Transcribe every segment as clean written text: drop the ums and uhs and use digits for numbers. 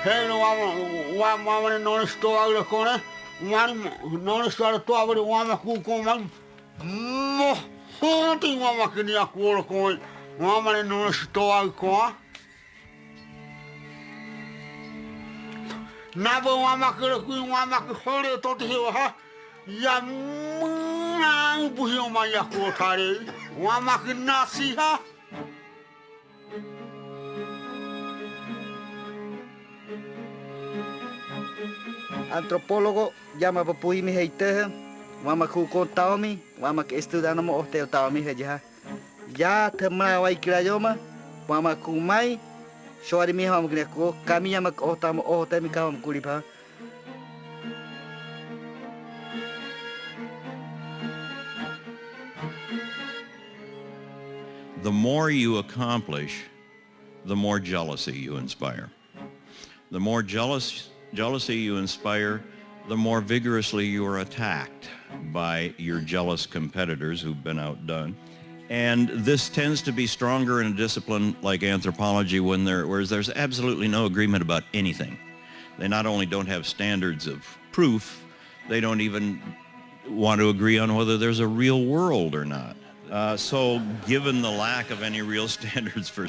Helo wama no sto aglo kone. Man no sto to aglo wama ku ko man. Mo hoti wama kini aku ko. Wama no sto aglo ko. Nabo wama ku wama ku hole to te ha. Ya muna buhi ma ya ko tare. Wama ku nasi ha. Antropólogo llama papuhi mi heite, wama ku ko taomi, wama ke estudando mo te taomi heja. Ya temra wai kirayoma, wama ku mai, shori mi ham kne ko kami llama ko tamo o te mi kam kulipa. The more you accomplish, the more jealousy you inspire. The more jealousy you inspire, the more vigorously you are attacked by your jealous competitors who've been outdone. And this tends to be stronger in a discipline like anthropology whereas there's absolutely no agreement about anything. They not only don't have standards of proof, they don't even want to agree on whether there's a real world or not. So given the lack of any real standards for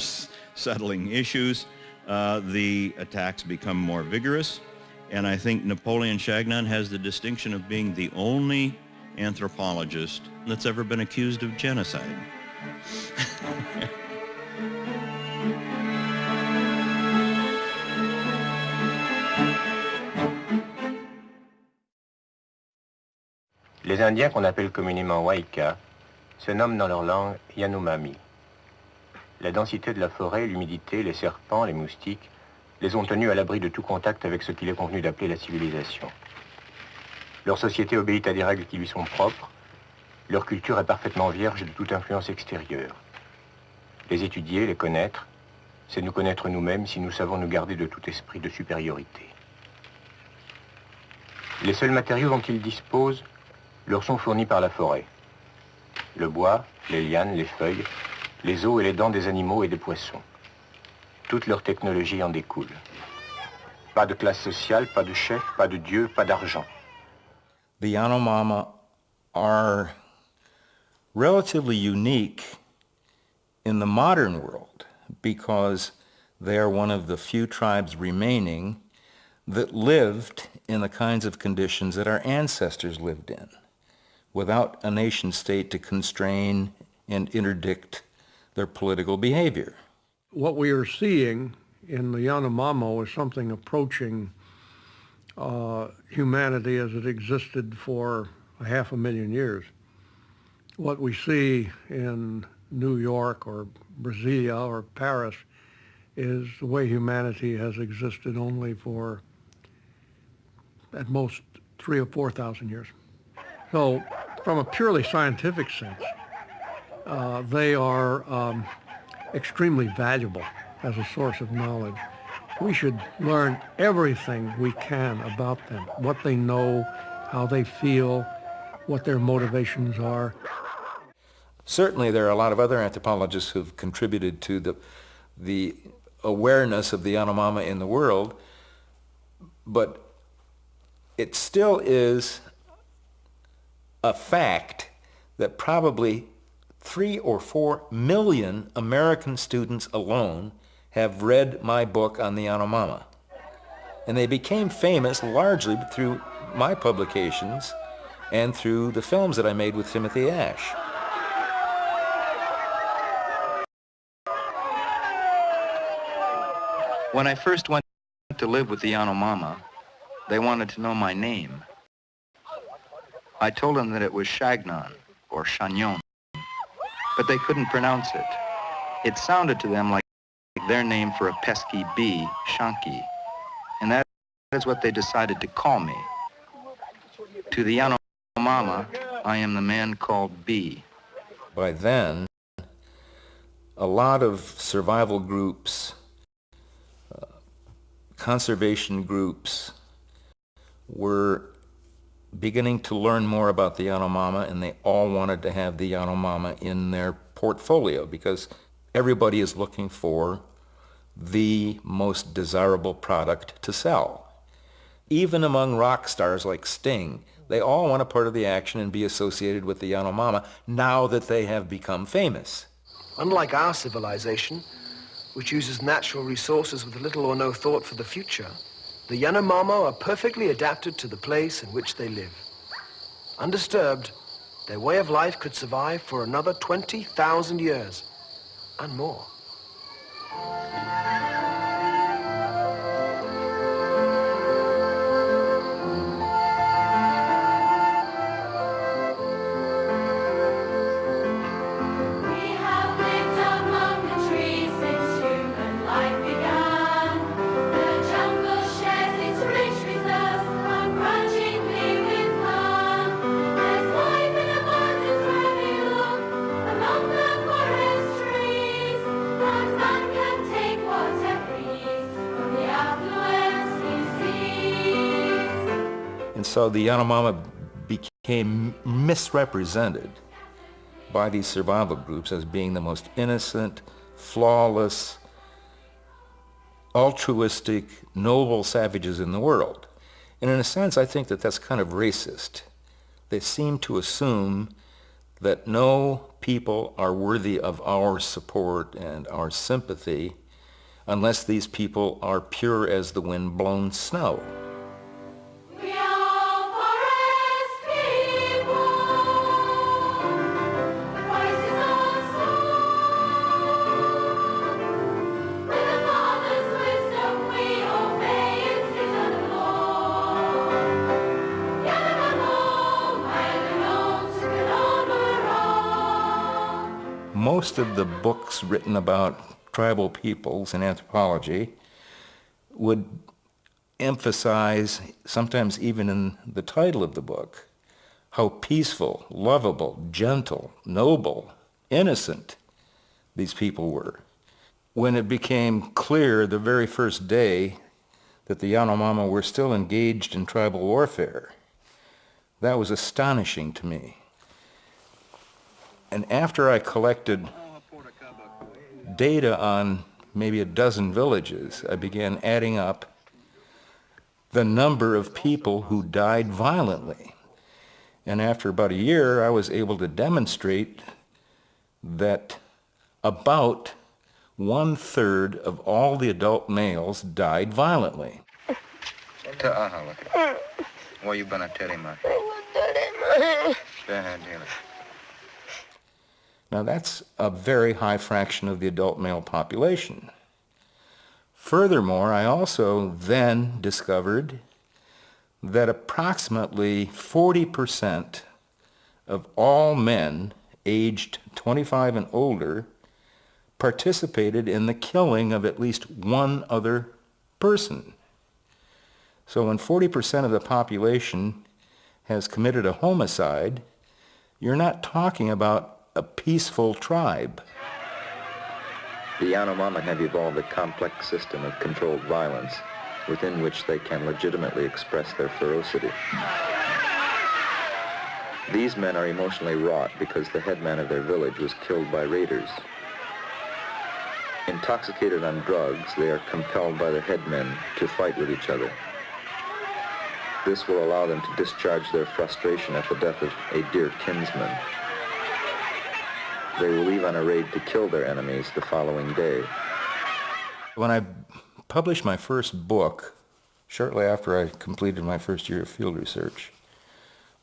settling issues, the attacks become more vigorous. And I think Napoleon Chagnon has the distinction of being the only anthropologist that's ever been accused of genocide. Les Indiens qu'on appelle communément Waika se nomment dans leur langue Yanomami. La densité de la forêt, l'humidité, les serpents, les moustiques, les ont tenus à l'abri de tout contact avec ce qu'il est convenu d'appeler la civilisation. Leur société obéit à des règles qui lui sont propres. Leur culture est parfaitement vierge de toute influence extérieure. Les étudier, les connaître, c'est nous connaître nous-mêmes si nous savons nous garder de tout esprit de supériorité. Les seuls matériaux dont ils disposent leur sont fournis par la forêt. Le bois, les lianes, les feuilles, les os et les dents des animaux et des poissons. Toute leur technologie en découle. Pas de classe sociale, pas de chef, pas de dieu, pas d'argent. The Yanomama are relatively unique in the modern world because they are one of the few tribes remaining that lived in the kinds of conditions that our ancestors lived in, without a nation state to constrain and interdict their political behavior. What we are seeing in the Yanomamo is something approaching humanity as it existed for 500,000 years. What we see in New York or Brasilia or Paris is the way humanity has existed only for at most 3,000 or 4,000 years. So from a purely scientific sense, they are extremely valuable as a source of knowledge. We should learn everything we can about them, what they know, how they feel, what their motivations are. Certainly there are a lot of other anthropologists who've contributed to the awareness of the Yanomama in the world, but it still is a fact that probably 3 or 4 million American students alone have read my book on the Yanomama. And they became famous largely through my publications and through the films that I made with Timothy Ash. When I first went to live with the Yanomama, they wanted to know my name. I told them that it was Chagnon, or Chagnon, but they couldn't pronounce it. It sounded to them like their name for a pesky bee, Shanki, and that is what they decided to call me. To the Yanomama, I am the man called Bee. By then, a lot of survival groups, conservation groups were beginning to learn more about the Yanomama, and they all wanted to have the Yanomama in their portfolio because everybody is looking for the most desirable product to sell. Even among rock stars like Sting, they all want a part of the action and be associated with the Yanomama now that they have become famous. Unlike our civilization, which uses natural resources with little or no thought for the future, the Yanomama are perfectly adapted to the place in which they live. Undisturbed, their way of life could survive for another 20,000 years and more. So the Yanomama became misrepresented by these survival groups as being the most innocent, flawless, altruistic, noble savages in the world. And in a sense, I think that that's kind of racist. They seem to assume that no people are worthy of our support and our sympathy unless these people are pure as the wind-blown snow. Most of the books written about tribal peoples in anthropology would emphasize, sometimes even in the title of the book, how peaceful, lovable, gentle, noble, innocent these people were. When it became clear the very first day that the Yanomama were still engaged in tribal warfare, that was astonishing to me. And after I collected data on maybe a dozen villages, I began adding up the number of people who died violently. And after about a year, I was able to demonstrate that about 1/3 of all the adult males died violently. Now that's a very high fraction of the adult male population. Furthermore, I also then discovered that approximately 40% of all men aged 25 and older participated in the killing of at least one other person. So when 40% of the population has committed a homicide, you're not talking about a peaceful tribe. The Yanomama have evolved a complex system of controlled violence within which they can legitimately express their ferocity. These men are emotionally wrought because the headman of their village was killed by raiders. Intoxicated on drugs, they are compelled by the headmen to fight with each other. This will allow them to discharge their frustration at the death of a dear kinsman. They will leave on a raid to kill their enemies the following day. When I published my first book, shortly after I completed my first year of field research,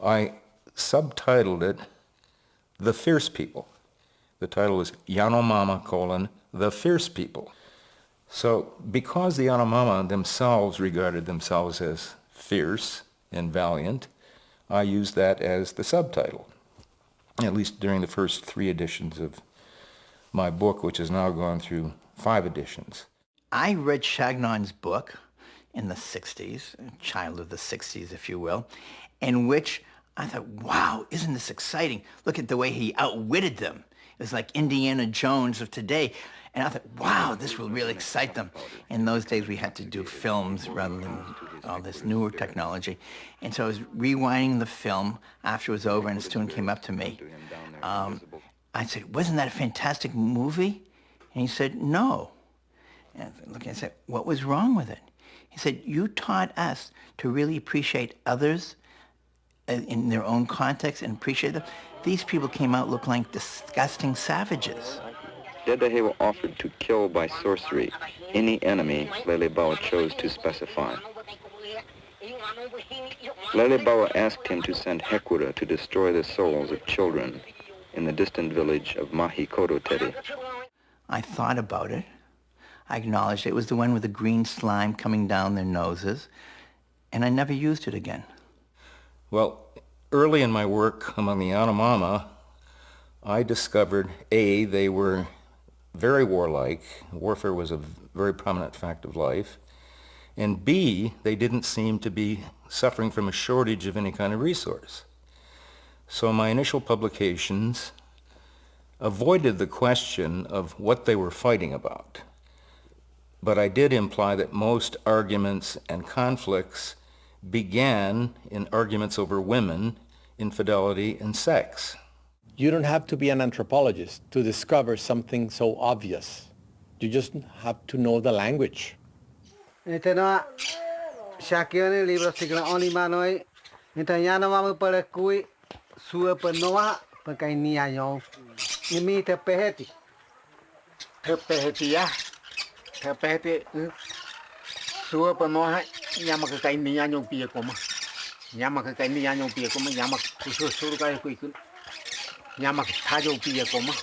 I subtitled it The Fierce People. The title was Yanomama: The Fierce People. So because the Yanomama themselves regarded themselves as fierce and valiant, I used that as the subtitle, at least during the first 3 editions of my book, which has now gone through 5 editions. I read Chagnon's book in the 60s, child of the 60s, if you will, in which I thought, wow, isn't this exciting? Look at the way he outwitted them. It was like Indiana Jones of today. And I thought, wow, this will really excite them. In those days, we had to do films rather than all this newer technology. And so I was rewinding the film after it was over, and a student came up to me. I said, wasn't that a fantastic movie? And he said, no. And looking, I said, what was wrong with it? He said, you taught us to really appreciate others in their own context and appreciate them. These people came out looking like disgusting savages. Dedehe were offered to kill by sorcery any enemy Lelebawa chose to specify. Lelebawa asked him to send Hekura to destroy the souls of children in the distant village of Mahikodotere. I thought about it. I acknowledged it was the one with the green slime coming down their noses, and I never used it again. Well, early in my work among the Yanomama, I discovered, A, they were very warlike. Warfare was a very prominent fact of life. And B, they didn't seem to be suffering from a shortage of any kind of resource. So my initial publications avoided the question of what they were fighting about. But I did imply that most arguments and conflicts began in arguments over women, infidelity, and sex. You don't have to be an anthropologist to discover something so obvious. You just have to know the language. Ito na Shakyo ni libro sigla oni manoi. Ito yana mamu para kui sua penoa pakai nia yo. Imi te peheti. Te peheti ya. Te peheti sua penoa nyama kai nia yo pia koma. Nyama kai nia yo pia koma nyama kusuru kai kui kun. Nyama tajo pia koma.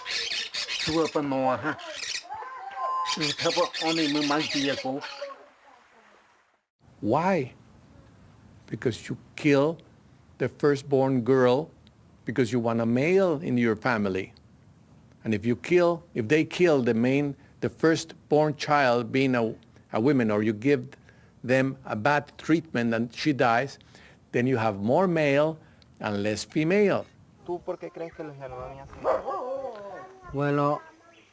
Sua penoa ha. Ito oni mu mang pia ko. Why? Because you kill the firstborn girl because you want a male in your family. And if they kill the firstborn child being a woman, or you give them a bad treatment and she dies, then you have more male and less female. ¿Tú por qué crees que los Yanomami hacen? Bueno,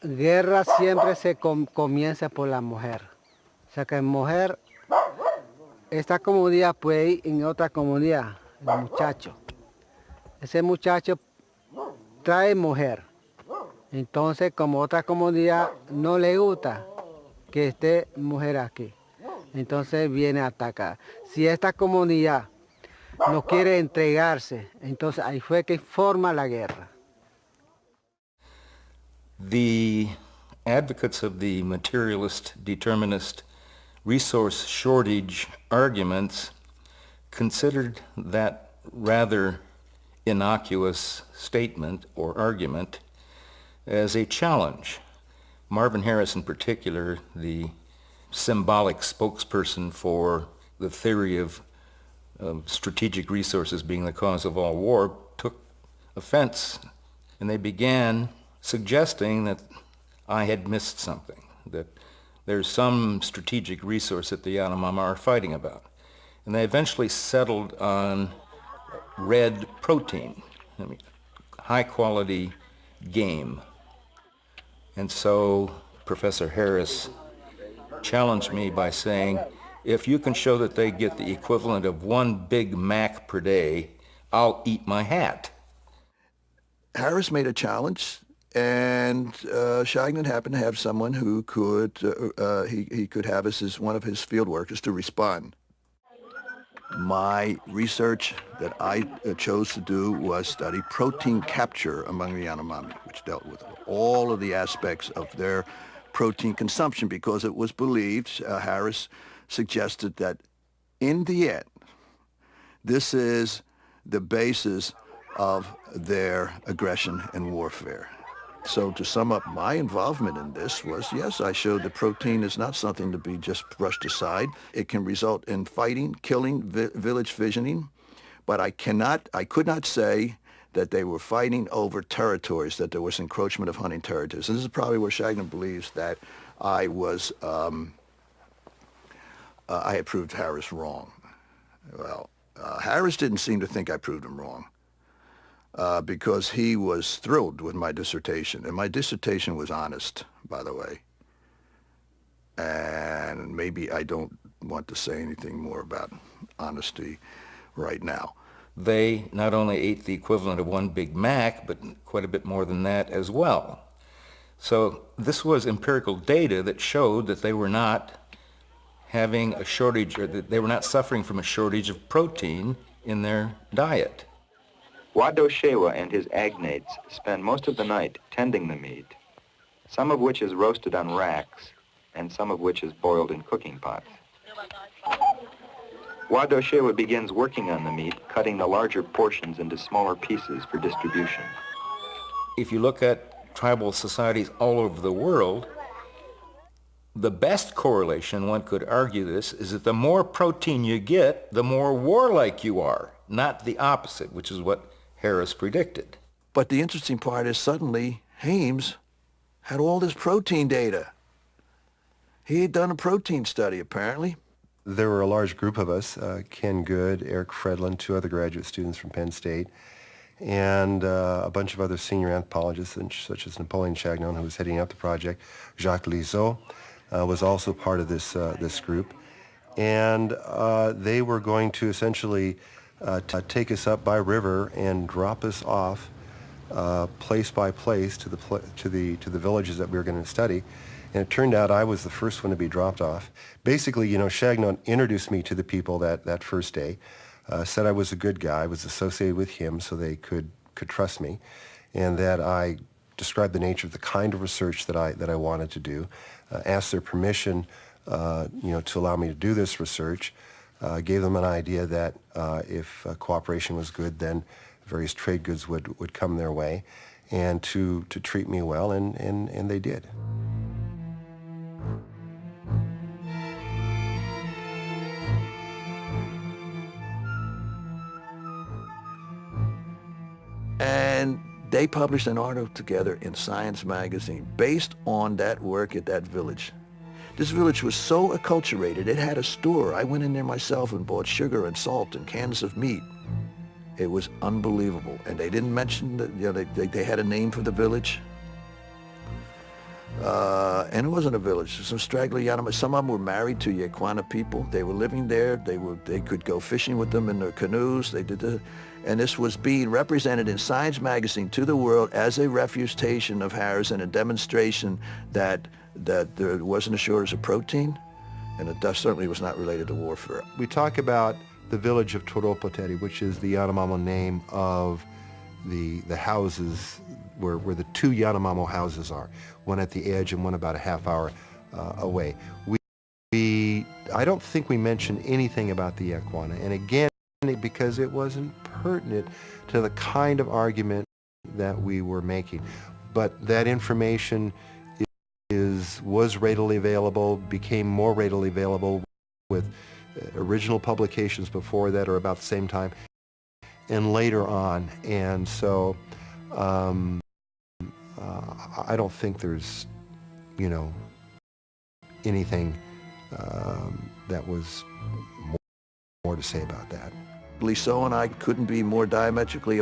guerra siempre se comienza por la mujer. O sea que mujer, esta comunidad puede ir en otra comunidad, el muchacho. Ese muchacho trae mujer. Entonces, como otra comunidad no le gusta que esté mujer aquí, entonces viene a atacar. Si esta comunidad no quiere entregarse, entonces ahí fue que forma la guerra. The advocates of the materialist, determinist, resource shortage arguments considered that rather innocuous statement or argument as a challenge. Marvin Harris in particular, the symbolic spokesperson for the theory of strategic resources being the cause of all war, took offense, and they began suggesting that I had missed something, that there's some strategic resource that the Yanomama are fighting about. And they eventually settled on red protein, high-quality game. And so Professor Harris challenged me by saying, if you can show that they get the equivalent of 1 Big Mac per day, I'll eat my hat. Harris made a challenge, and Shagnon happened to have someone who could he could have as one of his field workers to respond. My research that I chose to do was study protein capture among the Yanomami, which dealt with all of the aspects of their protein consumption, because it was believed, Harris suggested that in the end, this is the basis of their aggression and warfare. So to sum up, my involvement in this was, yes, I showed that protein is not something to be just brushed aside. It can result in fighting, killing, village fissioning, but I could not say that they were fighting over territories, that there was encroachment of hunting territories. And this is probably where Shagnon believes that I was, I had proved Harris wrong. Well, Harris didn't seem to think I proved him wrong. Because he was thrilled with my dissertation. And my dissertation was honest, by the way. And maybe I don't want to say anything more about honesty right now. They not only ate the equivalent of 1 Big Mac, but quite a bit more than that as well. So this was empirical data that showed that they were not having a shortage, or that they were not suffering from a shortage of protein in their diet. Wado Shewa and his agnates spend most of the night tending the meat, some of which is roasted on racks, and some of which is boiled in cooking pots. Wado Shewa begins working on the meat, cutting the larger portions into smaller pieces for distribution. If you look at tribal societies all over the world, the best correlation, one could argue this, is that the more protein you get, the more warlike you are, not the opposite, which is what Harris predicted. But the interesting part is suddenly Hames had all this protein data. He had done a protein study, apparently. There were a large group of us, Ken Good, Eric Fredlin, 2 other graduate students from Penn State, and a bunch of other senior anthropologists, such as Napoleon Chagnon, who was heading up the project. Jacques Lizotte was also part of this group. And they were going to essentially take us up by river and drop us off place by place to the villages that we were going to study. And it turned out I was the first one to be dropped off. Basically, Chagnon introduced me to the people that first day, said I was a good guy, was associated with him so they could trust me, and that I described the nature of the kind of research that I wanted to do, asked their permission, to allow me to do this research, gave them an idea that if cooperation was good, then various trade goods would come their way, and to treat me well, and they did. And they published an article together in Science magazine based on that work at that village. This village was so acculturated, it had a store. I went in there myself and bought sugar and salt and cans of meat. It was unbelievable. And they didn't mention that they had a name for the village. And it wasn't a village. Some straggly Yanomami. Some of them were married to Yaquana people. They were living there. They could go fishing with them in their canoes. And this was being represented in Science magazine to the world as a refutation of Harris and a demonstration that there wasn't a shortage of protein, and it certainly was not related to warfare. We talk about the village of Toropoteri, which is the Yanomamo name of the houses where the 2 Yanomamo houses are, one at the edge and one about a half hour away. I don't think we mentioned anything about the Yaquana, and again, because it wasn't pertinent to the kind of argument that we were making. But that information was readily available, became more readily available with original publications before that or about the same time, and later on. And so I don't think there's, anything that was more to say about that. Lizotte and I couldn't be more diametrically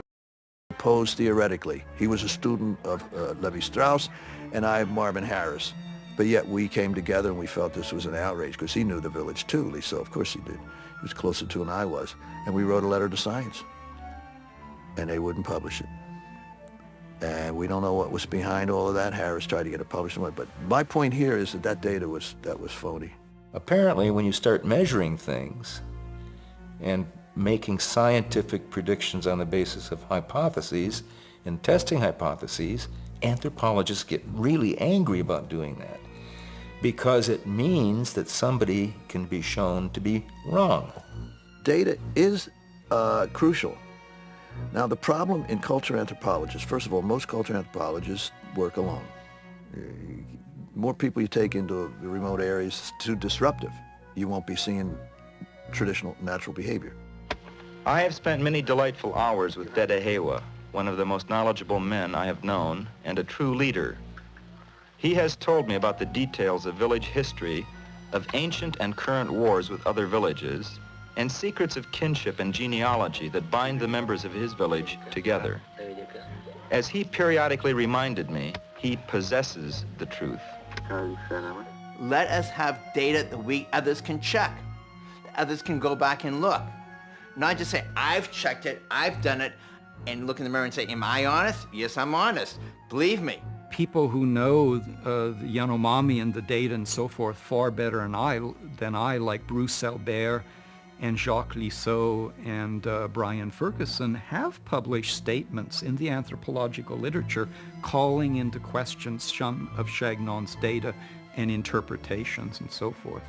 opposed theoretically. He was a student of Levi-Strauss, and I of Marvin Harris. But yet we came together and we felt this was an outrage because he knew the village too, Lizotte, of course he did. He was closer to it than I was. And we wrote a letter to Science, and they wouldn't publish it. And we don't know what was behind all of that. Harris tried to get it published, but my point here is that data was phony. Apparently, when you start measuring things and making scientific predictions on the basis of hypotheses and testing hypotheses, anthropologists get really angry about doing that because it means that somebody can be shown to be wrong. Data is crucial. Now, the problem in culture anthropologists, first of all, most culture anthropologists work alone. More people you take into the remote areas, it's too disruptive. You won't be seeing traditional natural behavior. I have spent many delightful hours with Dede Hewa, one of the most knowledgeable men I have known and a true leader. He has told me about the details of village history, of ancient and current wars with other villages, and secrets of kinship and genealogy that bind the members of his village together. As he periodically reminded me, he possesses the truth. Let us have data that others can check, that others can go back and look. Not just say, I've checked it, I've done it, and look in the mirror and say, am I honest? Yes, I'm honest. Believe me, people who know the Yanomami and the data and so forth far better than I, like Bruce Albert and Jacques Lisseau and Brian Ferguson, have published statements in the anthropological literature calling into question some of Chagnon's data and interpretations and so forth.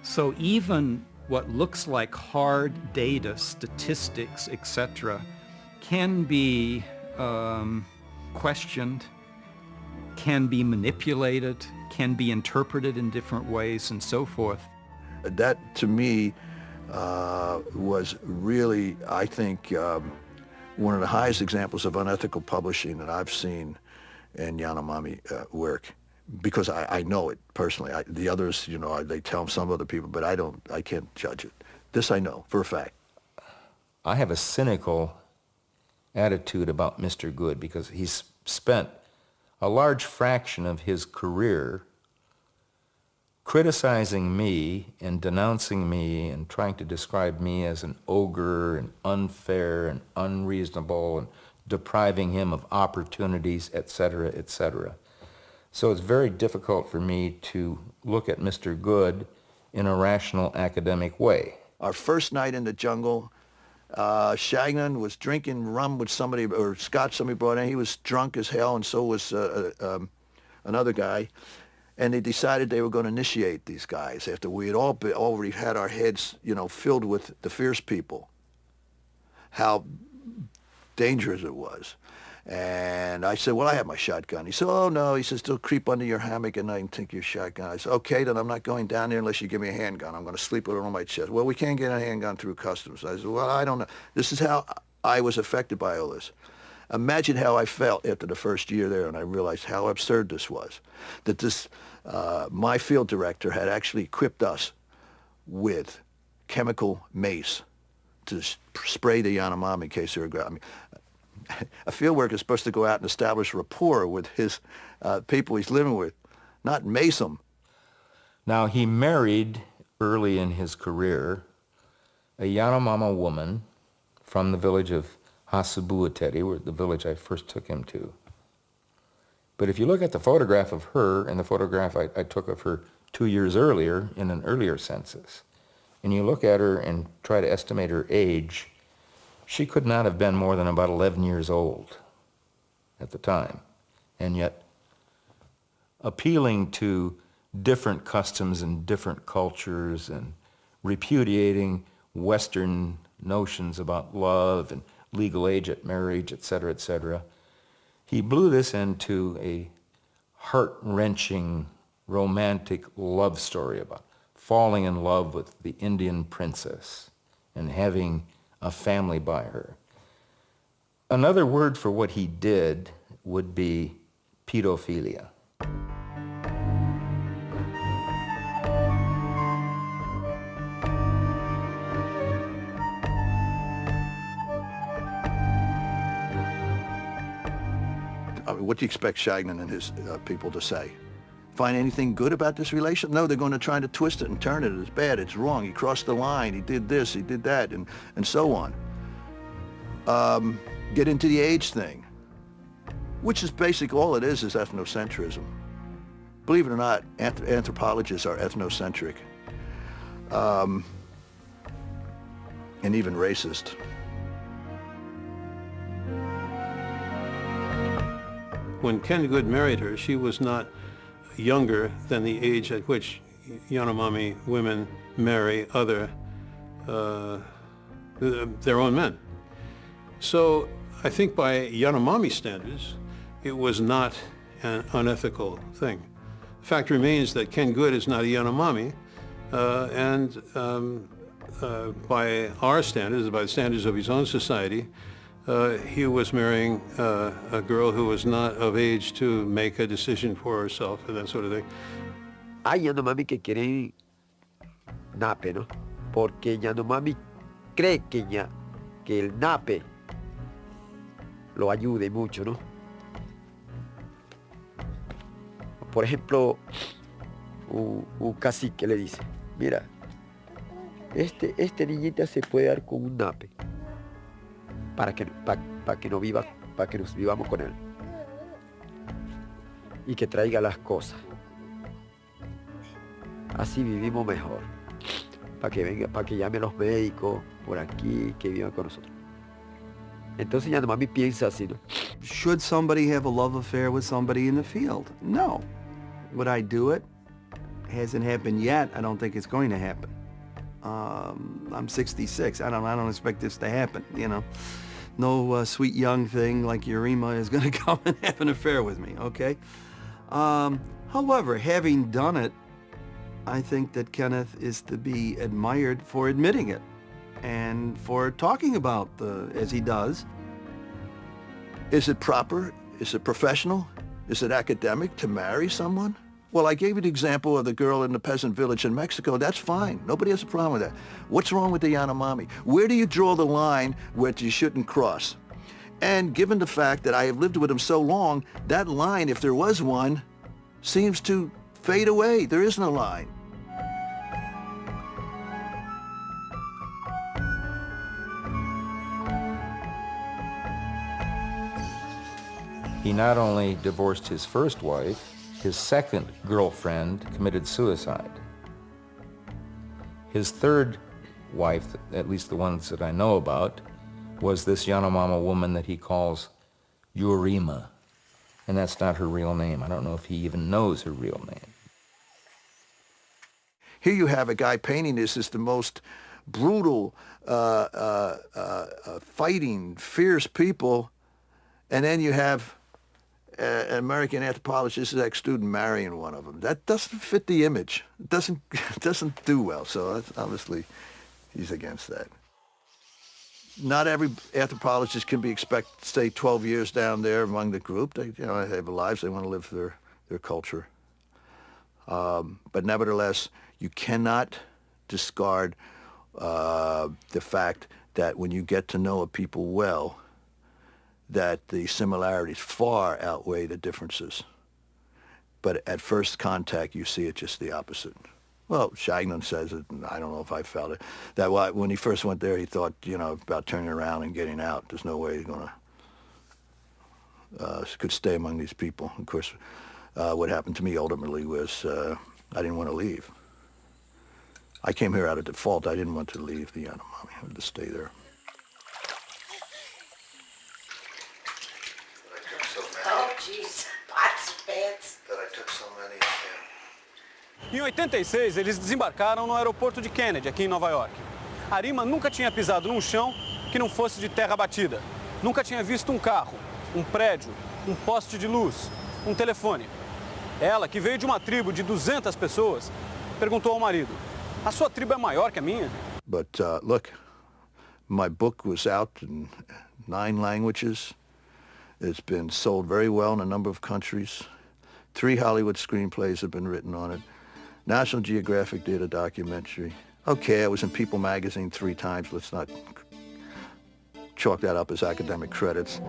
So even what looks like hard data, statistics, etc., can be questioned, can be manipulated, can be interpreted in different ways, and so forth. That, to me, was really, I think, one of the highest examples of unethical publishing that I've seen in Yanomami work, because I know it personally. The others, you know, they tell some other people, but I can't judge it. This I know for a fact. I have a cynical attitude about Mr. Good because he's spent a large fraction of his career criticizing me and denouncing me and trying to describe me as an ogre and unfair and unreasonable and depriving him of opportunities, etc., etc. So it's very difficult for me to look at Mr. Good in a rational academic way. Our first night in the jungle, Chagnon was drinking rum with somebody, or scotch somebody brought in. He was drunk as hell, and so was another guy. And they decided they were going to initiate these guys after we had already had our heads, you know, filled with the fierce people, how dangerous it was. And I said, well, I have my shotgun. He said, oh, no. He says, they'll creep under your hammock at night and take your shotgun. I said, okay, then I'm not going down there unless you give me a handgun. I'm going to sleep with it on my chest. Well, we can't get a handgun through customs. I said, well, I don't know. This is how I was affected by all this. Imagine how I felt after the first year there, and I realized how absurd this was, that this, my field director had actually equipped us with chemical mace to spray the Yanomami in case they were ground. I mean, a field worker is supposed to go out and establish rapport with his people he's living with, not mace them. Now, he married early in his career a Yanomama woman from the village of Hasubuateri, where the village I first took him to. But if you look at the photograph of her and the photograph I took of her 2 years earlier in an earlier census, and you look at her and try to estimate her age, she could not have been more than about 11 years old at the time. And yet, appealing to different customs and different cultures and repudiating Western notions about love and legal age at marriage, etc., he blew this into a heart-wrenching, romantic love story about falling in love with the Indian princess and having a family by her. Another word for what he did would be pedophilia. I mean, what do you expect Chagnon and his people to say? Find anything good about this relation? No, they're going to try to twist it and turn it. It's bad, it's wrong, he crossed the line, he did this, he did that, and so on. Get into the age thing, which is basically all it is ethnocentrism. Believe it or not, anthropologists are ethnocentric, and even racist. When Ken Good married her, she was not younger than the age at which Yanomami women marry other, their own men. So I think by Yanomami standards, it was not an unethical thing. The fact remains that Ken Good is not a Yanomami, and by our standards, by the standards of his own society, he was marrying a girl who was not of age to make a decision for herself and that sort of thing. Hay Yanomami que quieren nape, ¿no? Porque Yanomami cree que el nape lo ayude mucho, ¿no? Por ejemplo, un cacique le dice, mira, este niñita se puede dar con un nape. Para que nos vivamos con él. y que traiga las cosas. Así vivimos mejor. Para que venga, para que llame a los médicos por aquí, que vivan con nosotros. Entonces Yanomami piensa así, ¿no? Should somebody have a love affair with somebody in the field? No. Would I do it? Hasn't happened yet. I don't think it's going to happen. I'm 66. I don't expect this to happen, you know. No sweet young thing like Urima is going to come and have an affair with me, okay? However, having done it, I think that Kenneth is to be admired for admitting it and for talking about as he does. Is it proper? Is it professional? Is it academic to marry someone? Well, I gave you the example of the girl in the peasant village in Mexico. That's fine. Nobody has a problem with that. What's wrong with the Yanomami? Where do you draw the line where you shouldn't cross? And given the fact that I have lived with him so long, that line, if there was one, seems to fade away. There isn't a line. He not only divorced his first wife, his second girlfriend committed suicide. His third wife, at least the ones that I know about, was this Yanomama woman that he calls Urima. And that's not her real name. I don't know if he even knows her real name. Here you have a guy painting this as the most brutal, fighting, fierce people, and then you have an American anthropologist, ex-student, marrying one of them. That doesn't fit the image. It doesn't do well. So that's obviously, he's against that. Not every anthropologist can be expected to stay 12 years down there among the group. They have lives. They want to live their culture. But nevertheless, you cannot discard the fact that when you get to know a people well, that the similarities far outweigh the differences. But at first contact, you see it just the opposite. Well, Shagnon says it, and I don't know if I felt it, that when he first went there, he thought, about turning around and getting out. There's no way he's going to could stay among these people. Of course, what happened to me ultimately was I didn't want to leave. I came here out of default. I didn't want to leave the Yanomami. I wanted to stay there. Oh, jeez. Pots, pants. That I took so many. Em 86, eles desembarcaram no aeroporto de Kennedy, aqui em Nova York. Arima nunca tinha pisado num chão que não fosse de terra batida. Nunca tinha visto um carro, um prédio, um poste de luz, um telefone. Ela, que veio de uma tribo de 200 pessoas, perguntou ao marido: "A sua tribo é maior que a minha?" But look, my book was out in 9 languages. It's been sold very well in a number of countries. 3 Hollywood screenplays have been written on it. National Geographic did a documentary. Okay, I was in People magazine 3 times. Let's not chalk that up as academic credits.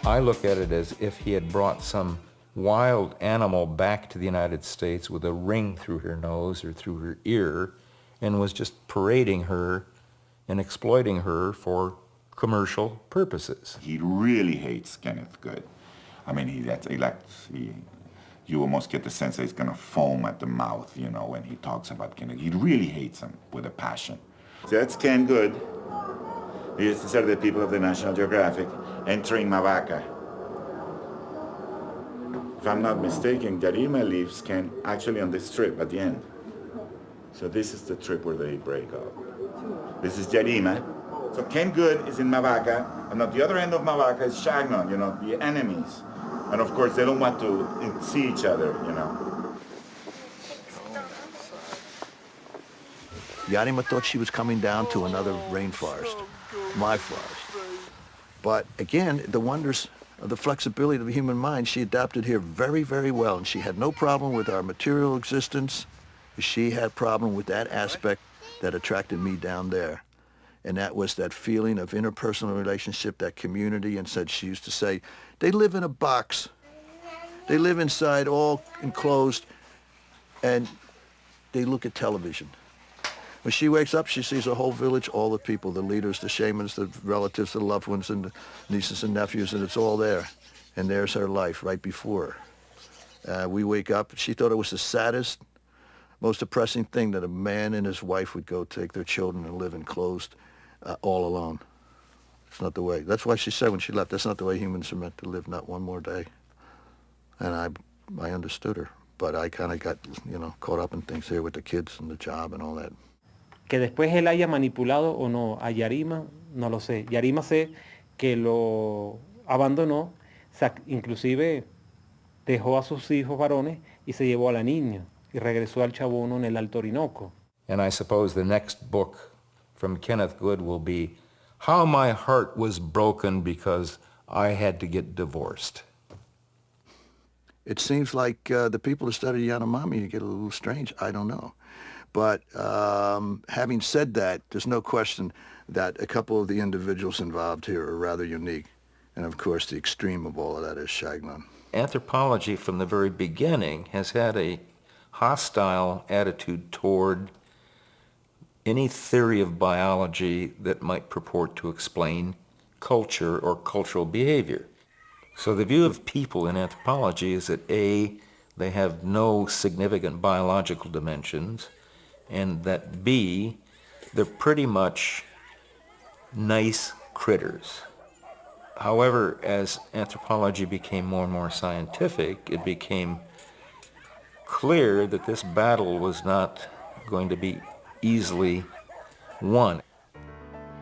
I look at it as if he had brought some wild animal back to the United States with a ring through her nose or through her ear and was just parading her and exploiting her for commercial purposes. He really hates Kenneth Good. I mean, you almost get the sense that he's going to foam at the mouth, when he talks about Kenneth. He really hates him with a passion. So that's Ken Good. These are the people of the National Geographic entering Mavaca. If I'm not mistaken, Yarima leaves Ken actually on this trip at the end. So this is the trip where they break up. This is Yarima. So Ken Good is in Mavaca, and at the other end of Mavaca is Shagnon, the enemies. And of course, they don't want to see each other, Yarima thought she was coming down to another rainforest, my forest. But again, the wonders of the flexibility of the human mind, she adapted here very, very well. And she had no problem with our material existence. She had problem with that aspect that attracted me down there. And that was that feeling of interpersonal relationship, that community. And she used to say, they live in a box. They live inside, all enclosed, and they look at television. When she wakes up, she sees a whole village, all the people, the leaders, the shamans, the relatives, the loved ones, and the nieces and nephews, and it's all there. And there's her life right before her. We wake up. She thought it was the saddest, most depressing thing that a man and his wife would go take their children and live enclosed all alone. It's not the way. That's why she said when she left, that's not the way humans are meant to live, not one more day. And I understood her, but I kind of got, caught up in things here with the kids and the job and all that. Que después él haya manipulado o no a Yarima, no lo sé. Yarima sé que lo abandonó, inclusive dejó a sus hijos varones y se llevó a la niña y regresó al Chabono en el Alto Orinoco. And I suppose the next book from Kenneth Good will be How My Heart Was Broken Because I Had to Get Divorced. It seems like the people who study Yanomami get a little strange. I don't know. But having said that, there's no question that a couple of the individuals involved here are rather unique. And of course, the extreme of all of that is Shagnon. Anthropology from the very beginning has had a hostile attitude toward any theory of biology that might purport to explain culture or cultural behavior. So the view of people in anthropology is that A, they have no significant biological dimensions, and that B, they're pretty much nice critters. However, as anthropology became more and more scientific, it became clear that this battle was not going to be easily won.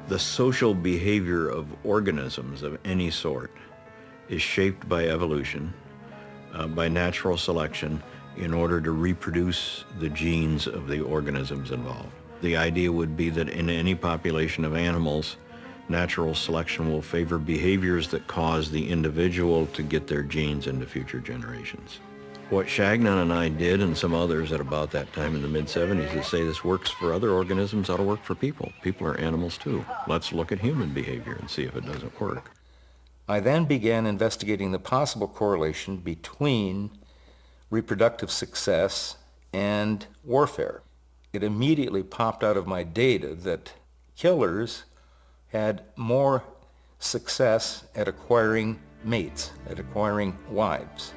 The social behavior of organisms of any sort is shaped by evolution, by natural selection, in order to reproduce the genes of the organisms involved. The idea would be that in any population of animals, natural selection will favor behaviors that cause the individual to get their genes into future generations. What Shagnon and I did, and some others at about that time in the mid-70s, is say this works for other organisms, ought to work for people. People are animals too. Let's look at human behavior and see if it doesn't work. I then began investigating the possible correlation between reproductive success and warfare. It immediately popped out of my data that killers had more success at acquiring mates, at acquiring wives.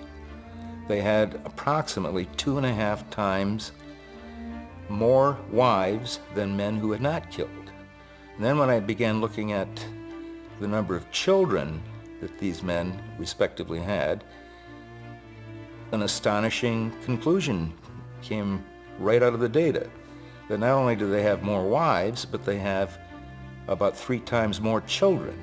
They had approximately 2.5 times more wives than men who had not killed. And then when I began looking at the number of children that these men respectively had, an astonishing conclusion came right out of the data, that not only do they have more wives, but they have about 3 times more children.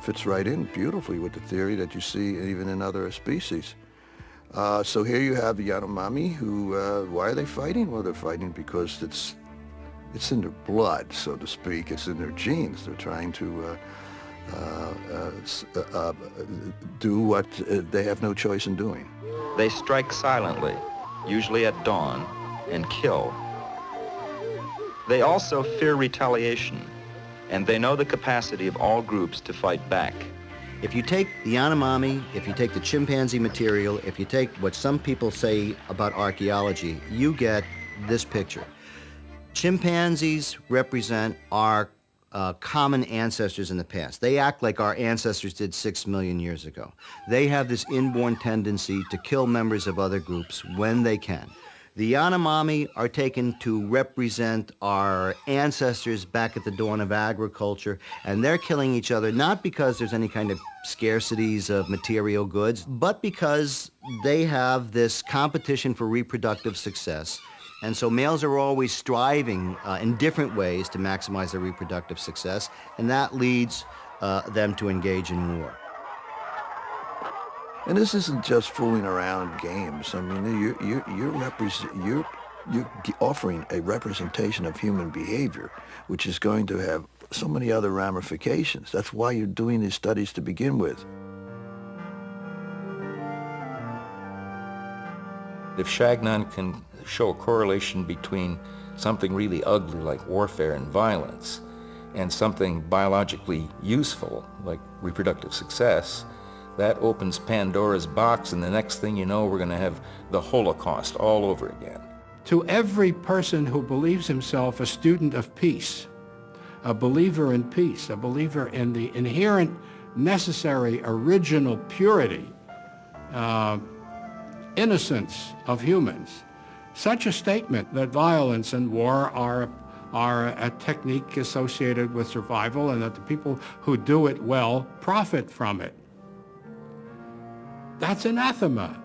Fits right in beautifully with the theory that you see even in other species. So here you have the Yanomami who, why are they fighting? Well, they're fighting because it's in their blood, so to speak. It's in their genes. They're trying to do what they have no choice in doing. They strike silently, usually at dawn, and kill. They also fear retaliation, and they know the capacity of all groups to fight back. If you take the Yanomami, if you take the chimpanzee material, if you take what some people say about archaeology, you get this picture. Chimpanzees represent our common ancestors in the past. They act like our ancestors did 6 million years ago. They have this inborn tendency to kill members of other groups when they can. The Yanomami are taken to represent our ancestors back at the dawn of agriculture, and they're killing each other not because there's any kind of scarcities of material goods, but because they have this competition for reproductive success. And so males are always striving in different ways to maximize their reproductive success, and that leads them to engage in war. And this isn't just fooling around games. I mean, you're offering a representation of human behavior, which is going to have so many other ramifications. That's why you're doing these studies to begin with. If Chagnon can show a correlation between something really ugly like warfare and violence and something biologically useful like reproductive success, that opens Pandora's box, and the next thing you know, we're going to have the Holocaust all over again. To every person who believes himself a student of peace, a believer in peace, a believer in the inherent, necessary, original purity, innocence of humans, such a statement that violence and war are a technique associated with survival and that the people who do it well profit from it. That's anathema.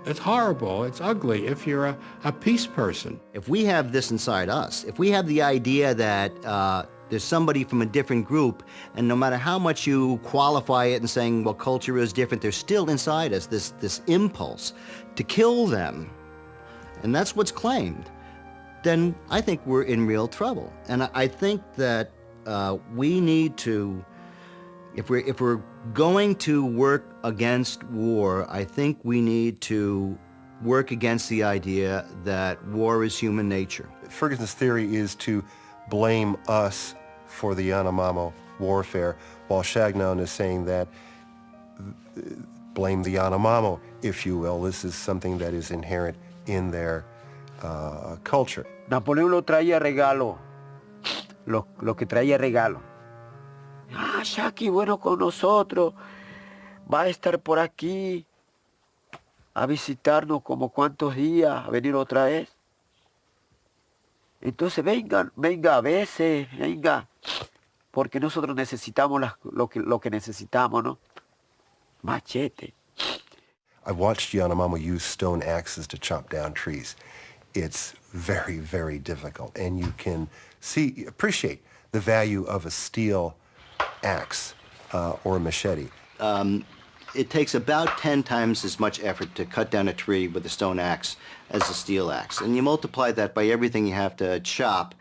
It's horrible, it's ugly if you're a peace person. If we have this inside us, if we have the idea that there's somebody from a different group, and no matter how much you qualify it and saying, well, culture is different, there's still inside us this impulse to kill them, and that's what's claimed, then I think we're in real trouble. And I think that we need to, if we're going to work against war, I think we need to work against the idea that war is human nature. Ferguson's theory is to blame us for the Yanomamo warfare, while Chagnon is saying that blame the Yanomamo, if you will. This is something that is inherent in their culture. Napoleón lo traía regalo, lo que traía regalo. Ah, Shaki, bueno con nosotros, va a estar por aquí a visitarnos como cuántos días, a venir otra vez. Entonces venga a veces, venga, porque nosotros necesitamos lo que necesitamos, ¿no? Machete. I've watched Yanomamo use stone axes to chop down trees. It's very, very difficult, and you can appreciate the value of a steel axe or a machete. It takes about 10 times as much effort to cut down a tree with a stone axe as a steel axe. And you multiply that by everything you have to chop,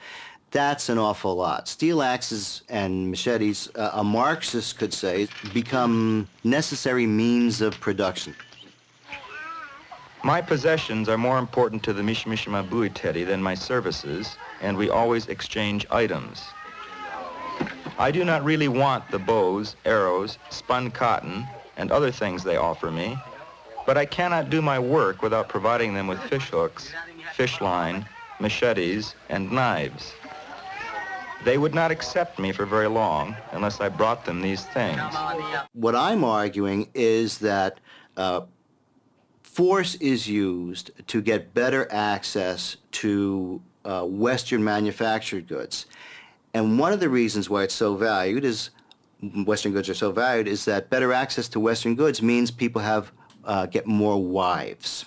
that's an awful lot. Steel axes and machetes, a Marxist could say, become necessary means of production. My possessions are more important to the Mishimishimabui Teddy than my services, and we always exchange items. I do not really want the bows, arrows, spun cotton, and other things they offer me, but I cannot do my work without providing them with fish hooks, fish line, machetes, and knives. They would not accept me for very long unless I brought them these things. What I'm arguing is that force is used to get better access to Western manufactured goods. And one of the reasons why it's so valued is, Western goods are so valued, is that better access to Western goods means people get more wives.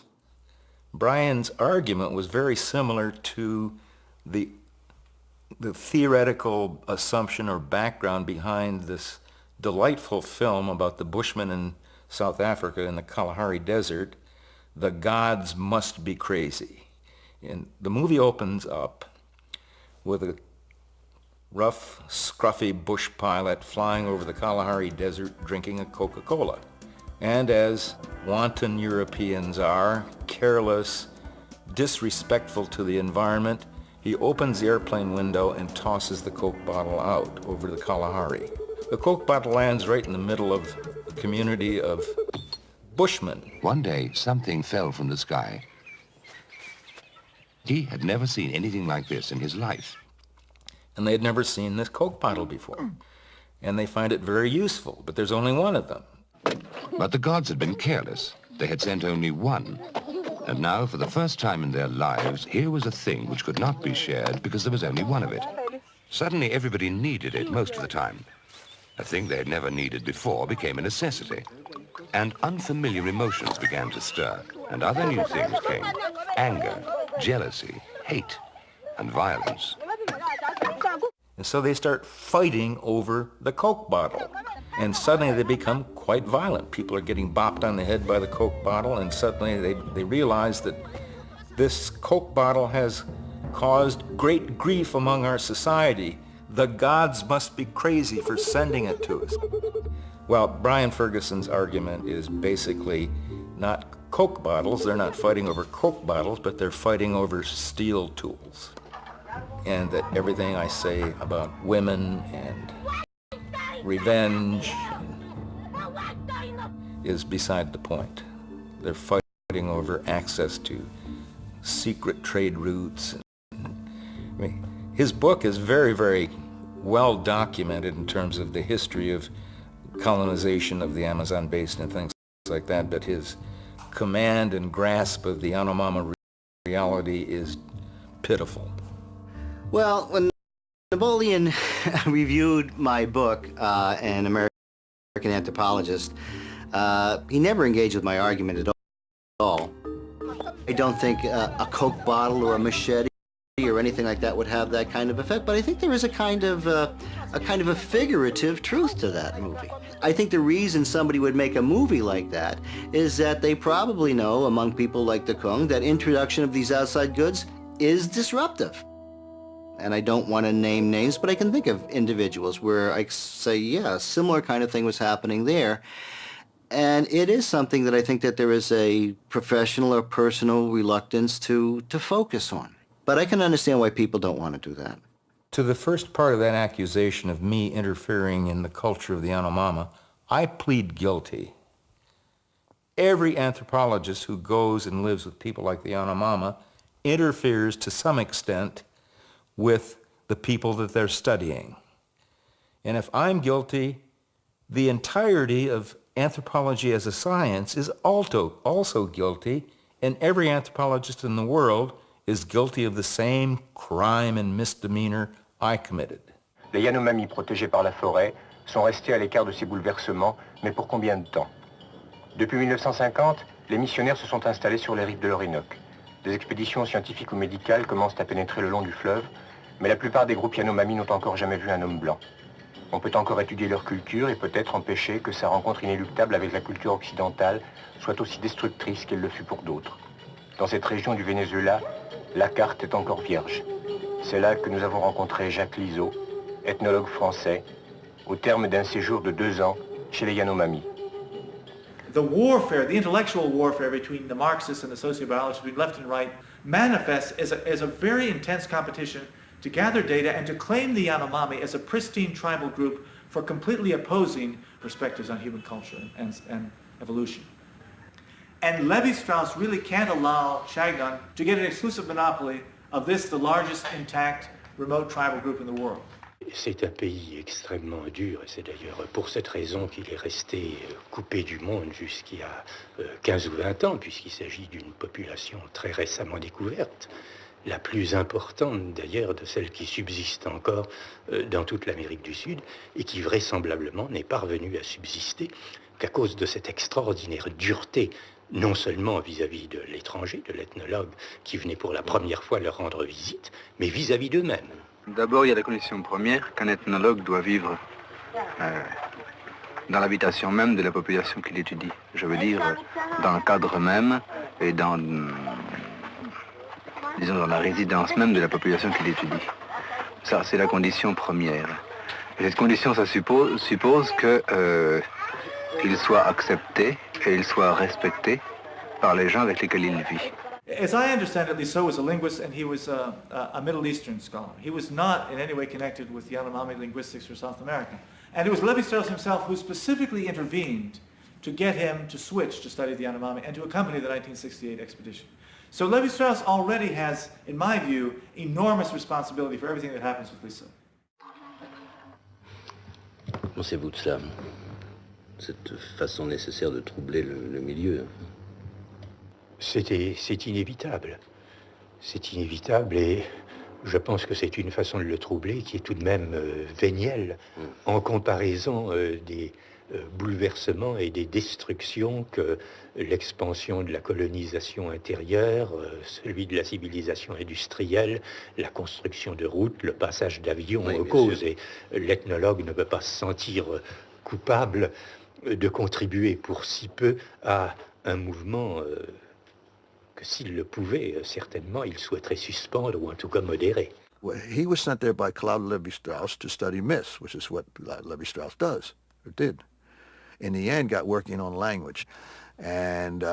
Brian's argument was very similar to the theoretical assumption or background behind this delightful film about the Bushmen in South Africa in the Kalahari Desert, The Gods Must Be Crazy. And the movie opens up with a rough, scruffy bush pilot flying over the Kalahari Desert drinking a Coca-Cola. And as wanton Europeans are, careless, disrespectful to the environment, he opens the airplane window and tosses the Coke bottle out over the Kalahari. The Coke bottle lands right in the middle of a community of Bushmen. One day, something fell from the sky. He had never seen anything like this in his life. And they had never seen this Coke bottle before. And they find it very useful, but there's only one of them. But the gods had been careless. They had sent only one. And now, for the first time in their lives, here was a thing which could not be shared because there was only one of it. Suddenly, everybody needed it most of the time. A thing they had never needed before became a necessity. And unfamiliar emotions began to stir. And other new things came. Anger, jealousy, hate, and violence. And so they start fighting over the Coke bottle. And suddenly they become quite violent. People are getting bopped on the head by the Coke bottle, and suddenly they realize that this Coke bottle has caused great grief among our society. The gods must be crazy for sending it to us. Well, Brian Ferguson's argument is basically not Coke bottles. They're not fighting over Coke bottles, but they're fighting over steel tools. And that everything I say about women and revenge is beside the point. They're fighting over access to secret trade routes. I mean, his book is very, very well documented in terms of the history of colonization of the Amazon basin and things like that, but his command and grasp of the Yanomama reality is pitiful. Well, when Napoleon reviewed my book, An American Anthropologist, he never engaged with my argument at all. I don't think a Coke bottle or a machete or anything like that would have that kind of effect, but I think there is a kind of a figurative truth to that movie. I think the reason somebody would make a movie like that is that they probably know, among people like the Kung, that introduction of these outside goods is disruptive. And I don't want to name names, but I can think of individuals where I say, yeah, a similar kind of thing was happening there. And it is something that I think that there is a professional or personal reluctance to focus on. But I can understand why people don't want to do that. To the first part of that accusation of me interfering in the culture of the Yanomama, I plead guilty. Every anthropologist who goes and lives with people like the Yanomama interferes to some extent with the people that they're studying. And if I'm guilty, the entirety of anthropology as a science is also guilty, and every anthropologist in the world is guilty of the same crime and misdemeanor I committed. Les Yanomami protégés par la forêt sont restés à l'écart de ces bouleversements, mais pour combien de temps? Depuis 1950, les missionnaires se sont installés sur les rives de l'Orinoque. Des expéditions scientifiques ou médicales commencent à pénétrer le long du fleuve, mais la plupart des groupes Yanomami n'ont encore jamais vu un homme blanc. On peut encore étudier leur culture et peut-être empêcher que sa rencontre inéluctable avec la culture occidentale soit aussi destructrice qu'elle le fut pour d'autres. Dans cette région du Venezuela, la carte est encore vierge. C'est là que nous avons rencontré Jacques Liseau, ethnologue français, au terme d'un séjour de 2 ans chez les Yanomami. The warfare, the intellectual warfare between the Marxists and the sociobiologists, between left and right, manifests as a very intense competition to gather data and to claim the Yanomami as a pristine tribal group for completely opposing perspectives on human culture and evolution. And Levi-Strauss really can't allow Chagnon to get an exclusive monopoly of this, the largest intact remote tribal group in the world. C'est un pays extrêmement dur, et c'est d'ailleurs pour cette raison qu'il est resté coupé du monde jusqu'à 15 ou 20 ans, puisqu'il s'agit d'une population très récemment découverte, la plus importante d'ailleurs de celles qui subsistent encore dans toute l'Amérique du Sud, et qui vraisemblablement n'est parvenue à subsister qu'à cause de cette extraordinaire dureté, non seulement vis-à-vis de l'étranger, de l'ethnologue qui venait pour la première fois leur rendre visite, mais vis-à-vis d'eux-mêmes. D'abord, il y a la condition première qu'un ethnologue doit vivre dans l'habitation même de la population qu'il étudie. Je veux dire, dans le cadre même et dans la résidence même de la population qu'il étudie. Ça, c'est la condition première. Et cette condition, ça suppose qu'il soit accepté et il soit respecté par les gens avec lesquels il vit. As I understand it, Liseau was a linguist and he was a Middle Eastern scholar. He was not in any way connected with Yanomami linguistics or South America. And it was Levi-Strauss himself who specifically intervened to get him to switch to study the Yanomami and to accompany the 1968 expedition. So Levi-Strauss already has, in my view, enormous responsibility for everything that happens with Liseau. Pensez-vous de cela? Cette façon nécessaire de troubler le milieu? C'est inévitable. C'est inévitable et je pense que c'est une façon de le troubler qui est tout de même vénielle en comparaison des bouleversements et des destructions que l'expansion de la colonisation intérieure, celui de la civilisation industrielle, la construction de routes, le passage d'avions cause. Et l'ethnologue ne peut pas se sentir coupable de contribuer pour si peu à un mouvement que s'il le pouvait, certainement, il souhaiterait suspendre ou en tout cas modérer. Well, he was sent there by Claude Levi-Strauss to study myths, which is what Levi-Strauss does, or did. In the end, got working on language. and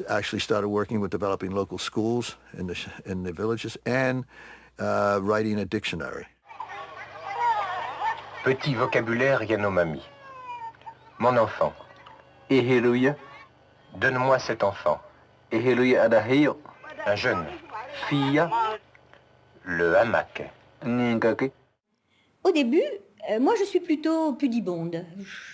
actually started working with developing local schools in the villages and writing a dictionary. Petit vocabulaire Yanomami. Mon enfant. Eheluya. Donne-moi cet enfant. Eheluya adahio. Un jeune. Fia. Le hamac. Ninkake. Au début, moi je suis plutôt pudibonde.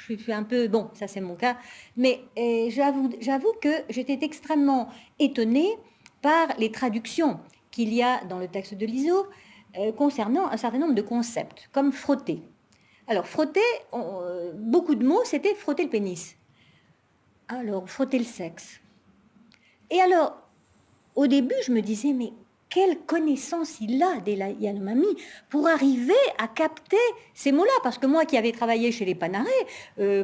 Je suis un peu, bon, ça c'est mon cas, mais j'avoue que j'étais extrêmement étonnée par les traductions qu'il y a dans le texte de l'ISO concernant un certain nombre de concepts, comme frotter. Alors frotter, beaucoup de mots, c'était frotter le pénis. Alors frotter le sexe. Et alors, au début, je me disais, mais quelle connaissance il a des Yanomami pour arriver à capter ces mots-là. Parce que moi qui avais travaillé chez les Panarés,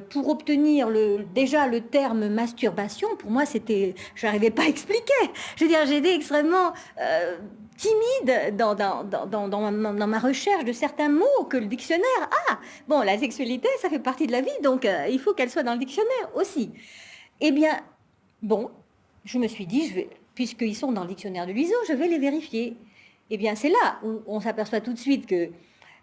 pour obtenir déjà le terme masturbation, pour moi, je n'arrivais pas à expliquer. Je veux dire, j'étais extrêmement timide dans ma recherche de certains mots que le dictionnaire a. Bon, la sexualité, ça fait partie de la vie, donc il faut qu'elle soit dans le dictionnaire aussi. Eh bien, bon, je me suis dit, puisqu'ils sont dans le dictionnaire de l'ISO, je vais les vérifier. Eh bien, c'est là où on s'aperçoit tout de suite que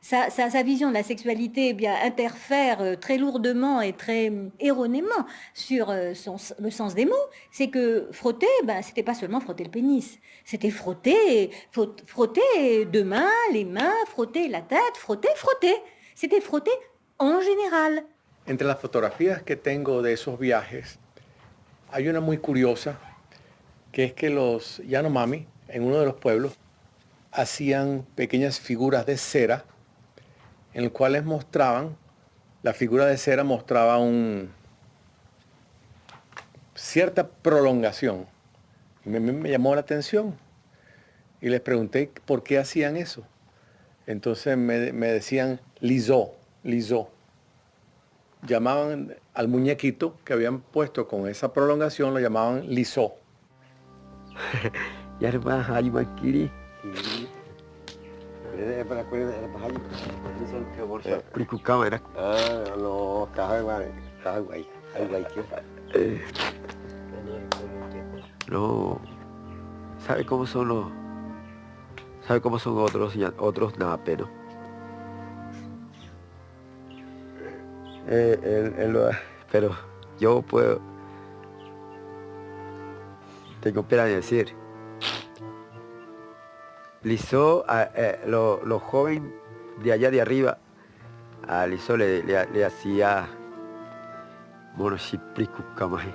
sa vision de la sexualité eh bien, interfère très lourdement et très erronément sur le sens des mots. C'est que frotter, c'était pas seulement frotter le pénis. C'était frotter deux mains, les mains, frotter la tête, frotter. C'était frotter en général. Entre las fotografías que tengo de esos viajes, hay una muy curiosa, que es que los Yanomami, en uno de los pueblos, hacían pequeñas figuras de cera, en las cuales la figura de cera mostraba cierta prolongación. Y me llamó la atención y les pregunté por qué hacían eso. Entonces me decían lisó. Llamaban al muñequito que habían puesto con esa prolongación, lo llamaban lisó. No, ¿sabe cómo son otros napes, no? Pero yo tengo pena de decir. Lisó, los jóvenes de allá de arriba, a Lisó le hacía monoshipriku kamahe.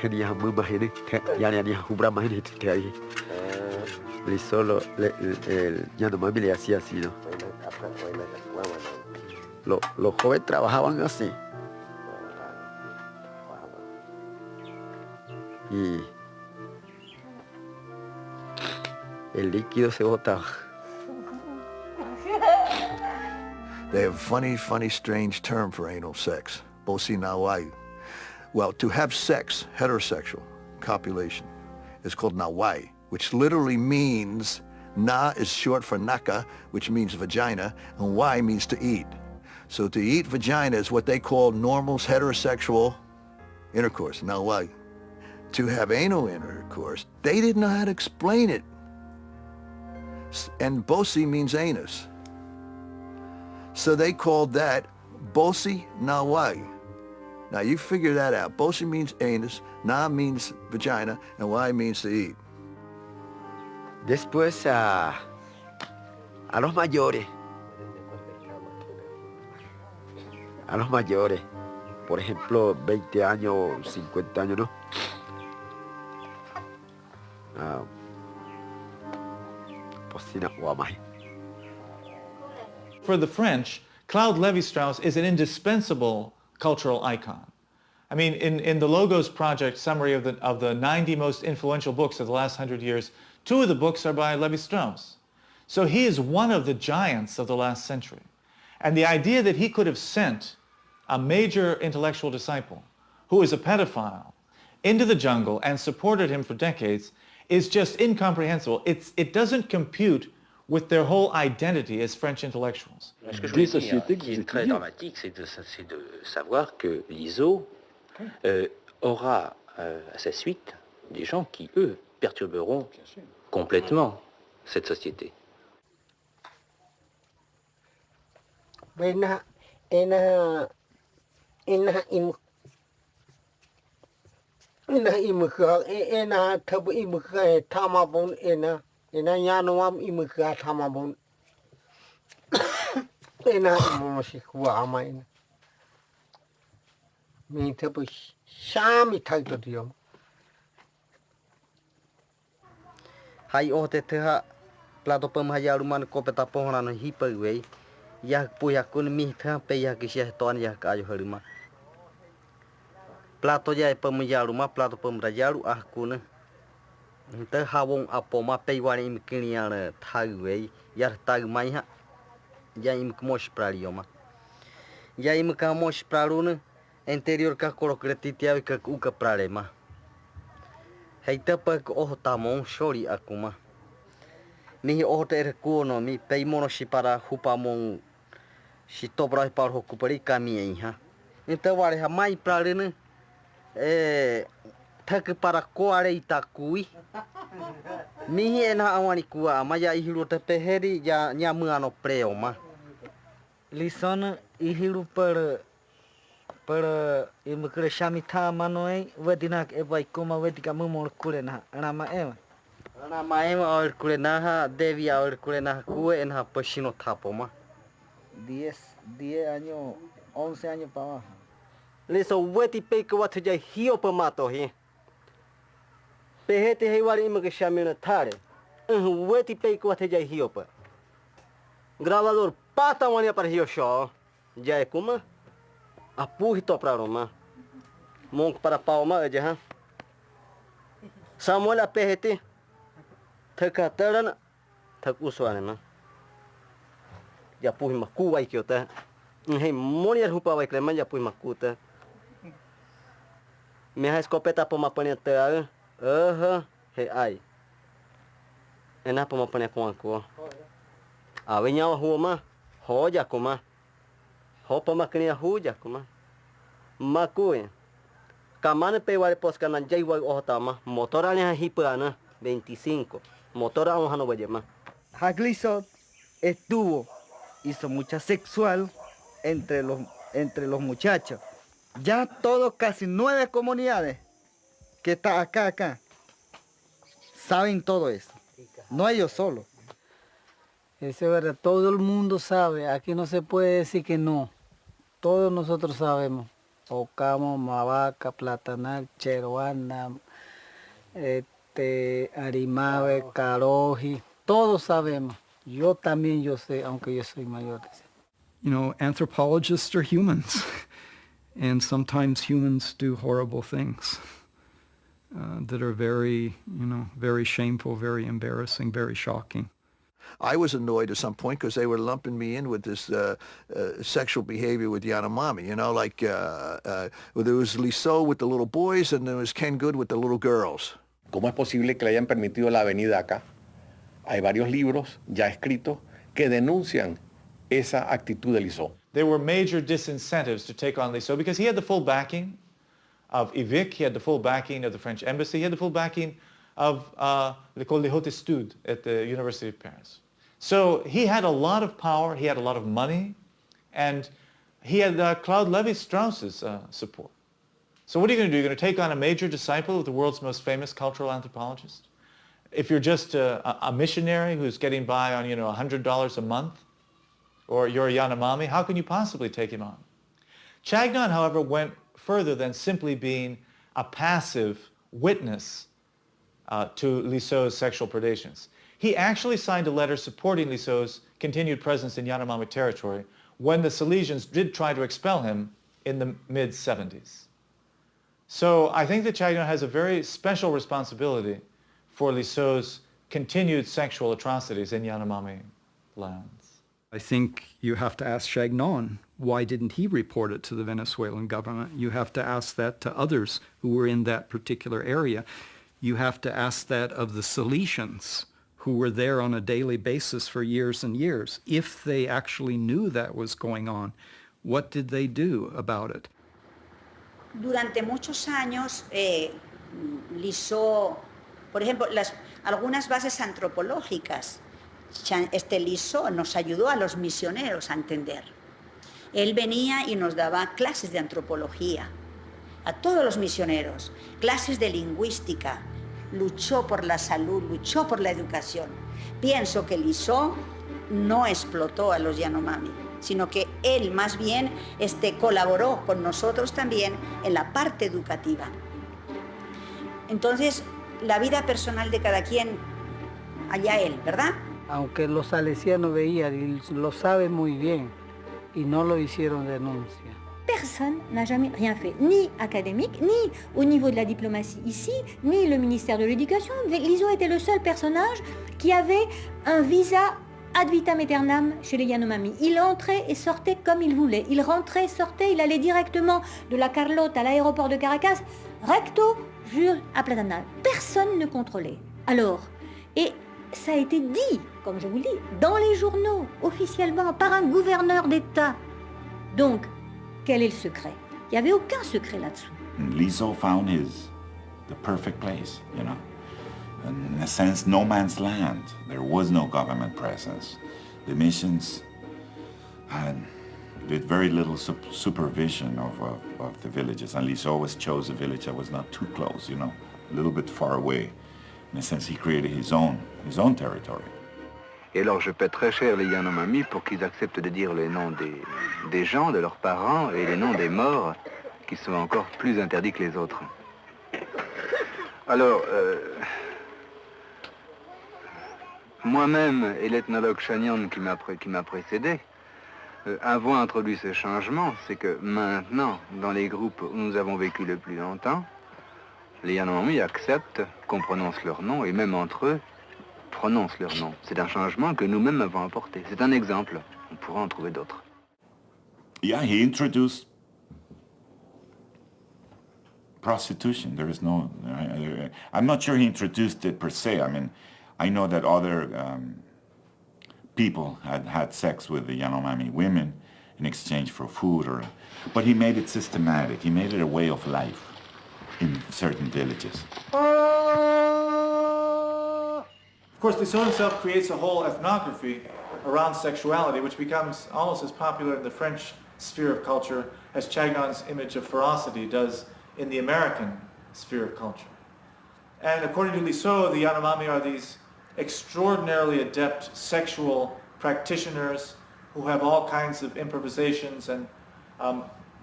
Tenía muy majene, ya hubra majene te ahí. Lisó el Yanomami le hacía así, ¿no? Los jóvenes trabajaban así. Y el líquido se botaba. They have a funny, strange term for anal sex, bosi nawai. Well, to have sex, heterosexual copulation, is called nawai, which literally means, na is short for naka, which means vagina, and wai means to eat. So to eat vagina is what they call normal heterosexual intercourse, nawai. To have anal intercourse, they didn't know how to explain it. And bosi means anus. So they called that bosi nawai. Now you figure that out. Bosi means anus, na means vagina, and wai means to eat. Después a los mayores. A los mayores. Por ejemplo, 20 años, 50 años, ¿no? For the French, Claude Lévi-Strauss is an indispensable cultural icon. I mean, in the Logos Project summary of the 90 most influential books of the last 100 years, 2 of the books are by Lévi-Strauss. So he is one of the giants of the last century. And the idea that he could have sent a major intellectual disciple who is a pedophile into the jungle and supported him for decades is just incomprehensible. It doesn't compute with their whole identity as French intellectuals. Ce que je voulais dire, qui est très dramatique, c'est de savoir que l'ISO aura à sa suite des gens qui, eux, perturberont complètement cette société. Hai o te teha plato pam haya ruman ko peta pohona no hipa wei ya puya kun mi tha pe ya ki sia ton ya ka yo harima plato ya pam ya ruma plato pam ra ya ru ah kun te hawong apoma pe wani im kinia na thai wei ya tag mai ha ya im kmos pralioma ya im ka mos pralun interior ka korokratitia ka uka pralema hei tapa ko o tamon shori akuma mi o te kuono mi pei mono si para hupamon si tobra par hokupari kami iha inte wale ha mai pralene tak para koare itakui mi ena awani kua maya ihiru te peheri ya nyamuano preoma Lison ihiru per imukre shamita manoi wedinak ebai kuma wedika mumor kurena anama ema or kulenaha devi or kulenaha kue en ha pashino tapoma 10 años 11 años para abajo. Leso weti peke watu jai hio pamato hi pehete hei wari imuk shamina tare weti peke watu jai hio pa gravador pata wani para hio show jai kuma apu hito para roma monk para palma aja ha Samuel a pehete thakataran thak uswane ma ya puhi maku wai kyota hei monier hupa wai klema ya puhi makuta me ha escopeta po mapane ta he ai ena po mapane ko anko a venya ho ma ho ja kuma ho pa makni hu ja kuma maku kamane pe wale poskana jai wai otama motora ne hipana 25 motora un hano wayema Hagliso hizo mucha sexual entre los muchachos. Ya todos, casi 9 comunidades que está acá, saben todo eso. No ellos solos. Eso es verdad, todo el mundo sabe, aquí no se puede decir que no. Todos nosotros sabemos. Ocamo, Mavaca, Platanal, Cheroana, Arimabe, Caroji, todos sabemos. Yo también yo sé, aunque yo soy mayor. You know, anthropologists are humans, and sometimes humans do horrible things that are very, very shameful, very embarrassing, very shocking. I was annoyed at some point because they were lumping me in with this sexual behavior with Yanomami, like there was Liso with the little boys and there was Ken Good with the little girls. ¿Cómo es posible que le hayan permitido la venida acá? Hay varios libros ya escritos que denuncian esa actitud de Liso. There were major disincentives to take on Liso because he had the full backing of IVIC, he had the full backing of the French embassy, he had the full backing of l'École des Hautes Études at the University of Paris. So he had a lot of power, he had a lot of money, and he had Claude Lévi-Strauss's support. So what are you going to do? You're going to take on a major disciple of the world's most famous cultural anthropologist? If you're just a missionary who's getting by on, $100 a month, or you're a Yanomami, how can you possibly take him on? Chagnon, however, went further than simply being a passive witness to Liso's sexual predations. He actually signed a letter supporting Liso's continued presence in Yanomami territory when the Silesians did try to expel him in the mid-70s. So I think that Chagnon has a very special responsibility for Liso's continued sexual atrocities in Yanomami lands. I think you have to ask Chagnon, why didn't he report it to the Venezuelan government? You have to ask that to others who were in that particular area. You have to ask that of the Silesians who were there on a daily basis for years and years. If they actually knew that was going on, what did they do about it? Durante muchos años, Lizó, por ejemplo, algunas bases antropológicas, Lizó nos ayudó a los misioneros a entender. Él venía y nos daba clases de antropología a todos los misioneros, clases de lingüística, luchó por la salud, luchó por la educación. Pienso que Lizó no explotó a los Yanomami, sino que él más bien colaboró con nosotros también en la parte educativa. Entonces, la vida personal de cada quien, allá él, ¿verdad? Aunque los salesianos veían y lo saben muy bien, y no lo hicieron denuncia. Personne n'a jamais rien fait, ni académique, ni au niveau de la diplomatie ici, ni le ministère de l'Éducation. Lizó était le seul personnage qui avait un visa ad vitam aeternam chez les Yanomami. Il entrait et sortait comme il voulait. Il rentrait, sortait, il allait directement de la Carlotte à l'aéroport de Caracas, recto, à Platanal. Personne ne contrôlait. Alors, et ça a été dit, comme je vous le dis, dans les journaux, officiellement, par un gouverneur d'État. Donc, quel est le secret? Il n'y avait aucun secret là-dessous. Lizó found the perfect place, you know. In a sense, no man's land. There was no government presence. The missions did very little supervision of the villages. And Lizó always chose a village that was not too close, you know, a little bit far away. In a sense, he created his own territory. Et alors je paie très cher les Yanomami pour qu'ils acceptent de dire les noms des gens, de leurs parents, et les noms des morts, qui sont encore plus interdits que les autres. Alors, moi-même et l'ethnologue Chagnon qui m'a précédé, avons introduit ce changement, c'est que maintenant, dans les groupes où nous avons vécu le plus longtemps, les Yanomami acceptent qu'on prononce leur nom, et même entre eux, prononcent leur nom. C'est un changement que nous-mêmes avons apporté. C'est un exemple. On pourra en trouver d'autres. Yeah, he introduced prostitution. There is no... I'm not sure he introduced it per se. I mean, I know that other people had sex with the Yanomami women in exchange for food, but he made it systematic. He made it a way of life in certain villages. Of course, Lizó himself creates a whole ethnography around sexuality, which becomes almost as popular in the French sphere of culture as Chagnon's image of ferocity does in the American sphere of culture. And according to Lizó, the Yanomami are these extraordinarily adept sexual practitioners who have all kinds of improvisations and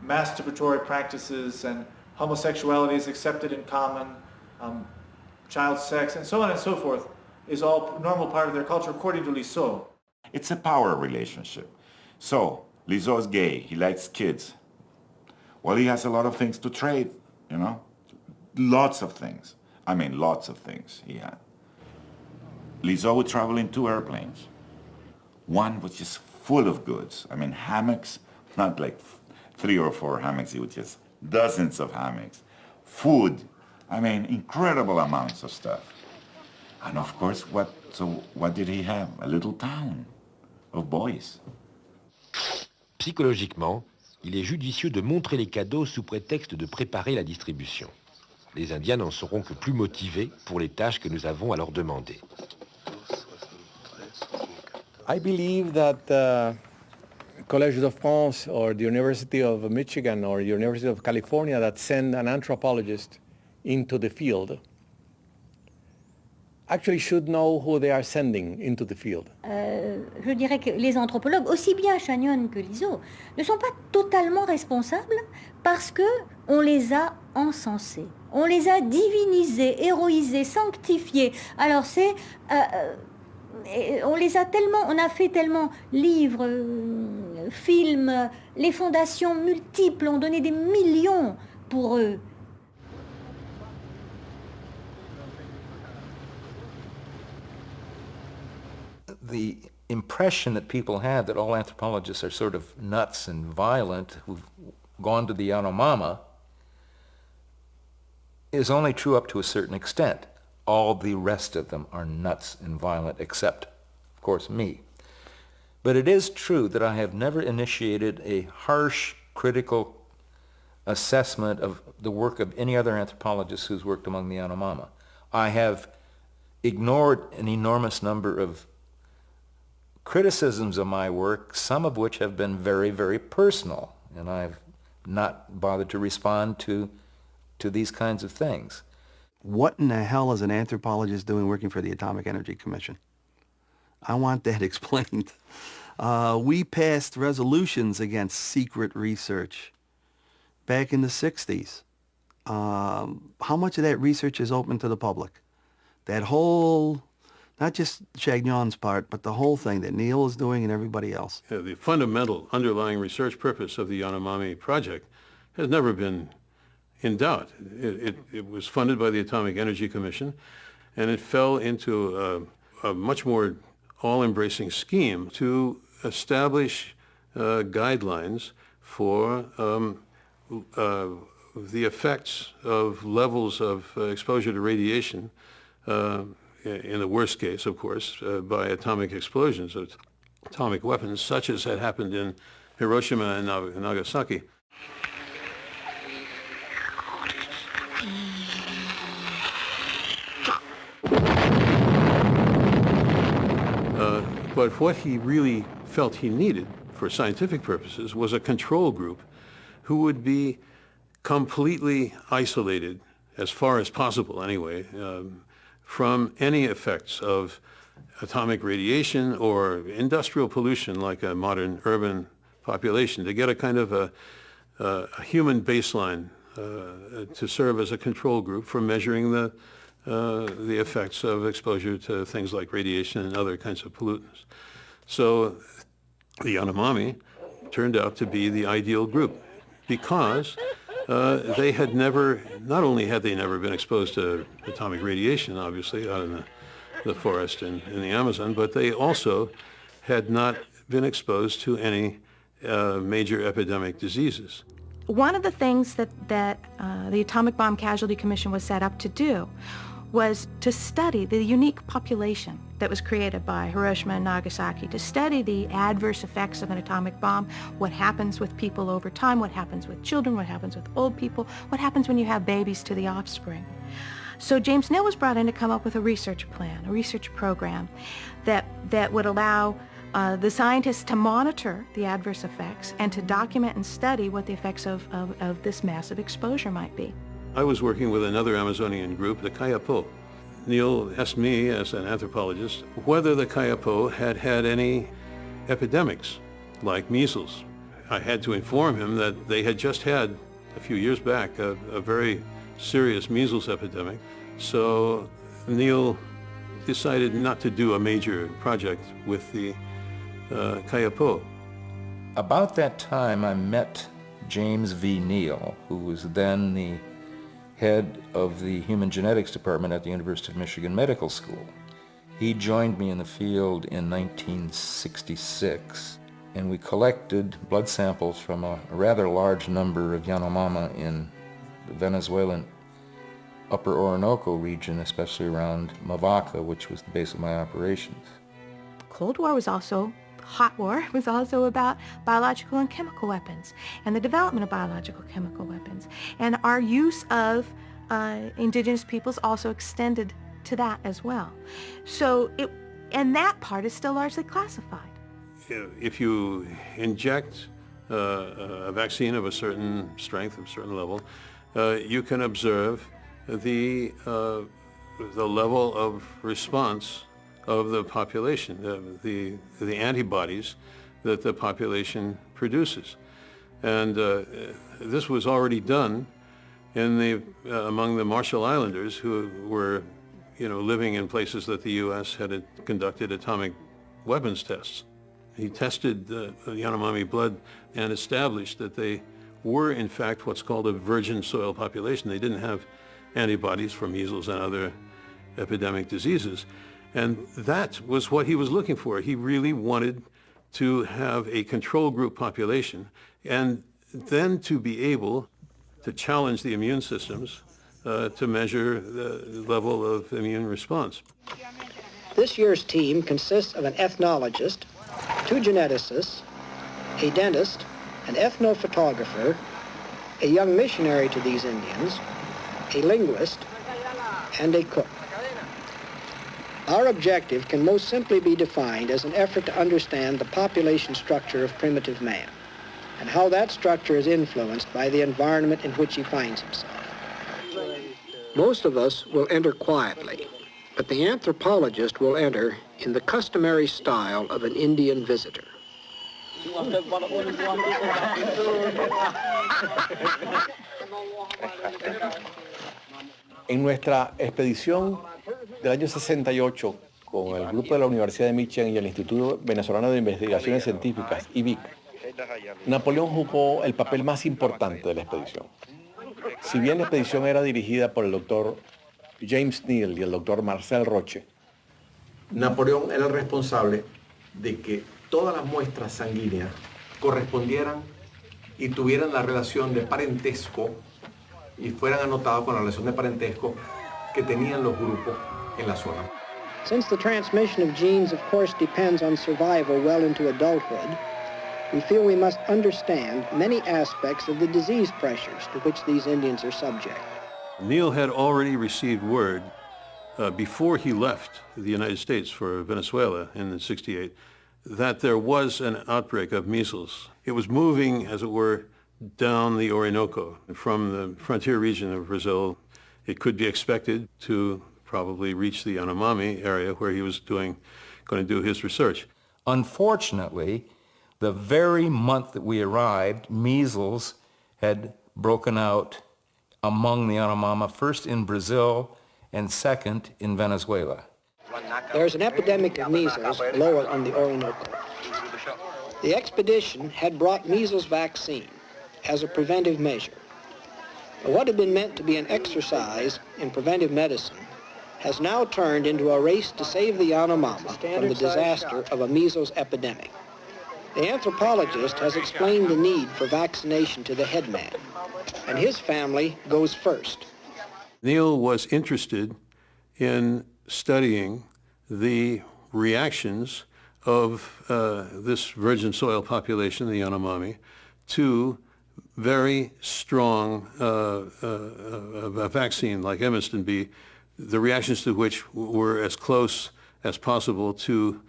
masturbatory practices, and homosexuality is accepted in common, child sex, and so on and so forth is all normal part of their culture according to Lizó. It's a power relationship. So, Lizó is gay, he likes kids. Well, he has a lot of things to trade, you know? Lots of things. I mean, lots of things he had. Lizó would travel in 2 airplanes. One was just full of goods. I mean, hammocks, not like 3 or 4 hammocks, it was just dozens of hammocks. Food, I mean, incredible amounts of stuff. And of course, what did he have? A little town of boys. Psychologiquement, il est judicieux de montrer les cadeaux sous prétexte de préparer la distribution. Les Indiens n'en seront que plus motivés pour les tâches que nous avons à leur demander. I believe that the College de France or the University of Michigan or the University of California that send an anthropologist into the field actually should know who they are sending into the field. Je dirais que les anthropologues, aussi bien Chagnon que Lizó, ne sont pas totalement responsables parce que on les a encensés, on les a divinisés, héroïsés, sanctifiés. Alors c'est on les a tellement, on a fait tellement livres, films, les fondations multiples ont donné des millions pour eux. The impression that people have that all anthropologists are sort of nuts and violent who've gone to the Yanomama is only true up to a certain extent. all the rest of them are nuts and violent, except, of course, me. But it is true that I have never initiated a harsh, critical assessment of the work of any other anthropologist who's worked among the Yanomama. I have ignored an enormous number of criticisms of my work, some of which have been very, very personal, and I've not bothered to respond to these kinds of things. What in the hell is an anthropologist doing working for the Atomic Energy Commission? I want that explained. We passed resolutions against secret research back in the 60s. How much of that research is open to the public? That whole, not just Chagnon's part, but the whole thing that Neil is doing and everybody else. Yeah, the fundamental underlying research purpose of the Yanomami project has never been in doubt. It was funded by the Atomic Energy Commission, and it fell into a much more all-embracing scheme to establish guidelines for the effects of levels of exposure to radiation, in the worst case, of course, by atomic explosions of atomic weapons, such as had happened in Hiroshima and Nagasaki. But what he really felt he needed for scientific purposes was a control group who would be completely isolated, as far as possible anyway, from any effects of atomic radiation or industrial pollution like a modern urban population, to get a kind of a human baseline to serve as a control group for measuring the effects of exposure to things like radiation and other kinds of pollutants. So the Yanomami turned out to be the ideal group because they had never, not only had they never been exposed to atomic radiation, obviously, out in the forest in the Amazon, but they also had not been exposed to any major epidemic diseases. One of the things that the Atomic Bomb Casualty Commission was set up to do was to study the unique population that was created by Hiroshima and Nagasaki, to study the adverse effects of an atomic bomb, what happens with people over time, what happens with children, what happens with old people, what happens when you have babies to the offspring. So James Neal was brought in to come up with a research plan, a research program that would allow the scientists to monitor the adverse effects and to document and study what the effects of this massive exposure might be. I was working with another Amazonian group, the Kayapo. Neil asked me, as an anthropologist, whether the Kayapo had had any epidemics, like measles. I had to inform him that they had just had, a few years back, a very serious measles epidemic. So Neil decided not to do a major project with the Kayapo. About that time, I met James V. Neal, who was then the head of the Human Genetics Department at the University of Michigan Medical School. He joined me in the field in 1966, and we collected blood samples from a rather large number of Yanomama in the Venezuelan Upper Orinoco region, especially around Mavaca, which was the base of my operations. Cold War was also hot war was also about biological and chemical weapons and the development of biological chemical weapons. And our use of indigenous peoples also extended to that as well. So and that part is still largely classified. If you inject a vaccine of a certain strength, of a certain level, you can observe the level of response of the population, the antibodies that the population produces. And this was already done in among the Marshall Islanders, who were living in places that the U.S. had conducted atomic weapons tests. He tested the Yanomami blood and established that they were in fact what's called a virgin soil population. They didn't have antibodies for measles and other epidemic diseases. And that was what he was looking for. He really wanted to have a control group population and then to be able to challenge the immune systems to measure the level of immune response. This year's team consists of an ethnologist, 2 geneticists, a dentist, an ethnophotographer, a young missionary to these Indians, a linguist, and a cook. Our objective can most simply be defined as an effort to understand the population structure of primitive man and how that structure is influenced by the environment in which he finds himself. Most of us will enter quietly, but the anthropologist will enter in the customary style of an Indian visitor. En nuestra expedición del año 68, con el grupo de la Universidad de Michigan y el Instituto Venezolano de Investigaciones Científicas, IVIC, Napoleón jugó el papel más importante de la expedición. Si bien la expedición era dirigida por el doctor James Neal y el doctor Marcel Roche, Napoleón era el responsable de que todas las muestras sanguíneas correspondieran y tuvieran la relación de parentesco y fueran anotados con la relación de parentesco que tenían los grupos en la zona. Since the transmission of genes, of course, depends on survival well into adulthood, we feel we must understand many aspects of the disease pressures to which these Indians are subject. Neil had already received word before he left the United States for Venezuela in '68 that there was an outbreak of measles. It was moving, as it were, down the Orinoco from the frontier region of Brazil. It could be expected to probably reach the Yanomami area where he was going to do his research. Unfortunately, the very month that we arrived, measles had broken out among the Yanomami, first in Brazil and second in Venezuela. There's an epidemic of measles lower on the Orinoco. The expedition had brought measles vaccine as a preventive measure. But what had been meant to be an exercise in preventive medicine has now turned into a race to save the Yanomami from the disaster of a measles epidemic. The anthropologist has explained the need for vaccination to the headman, and his family goes first. Neil was interested in studying the reactions of this virgin soil population, the Yanomami, to very strong a vaccine like Evanston B, the reactions to which were as close as possible to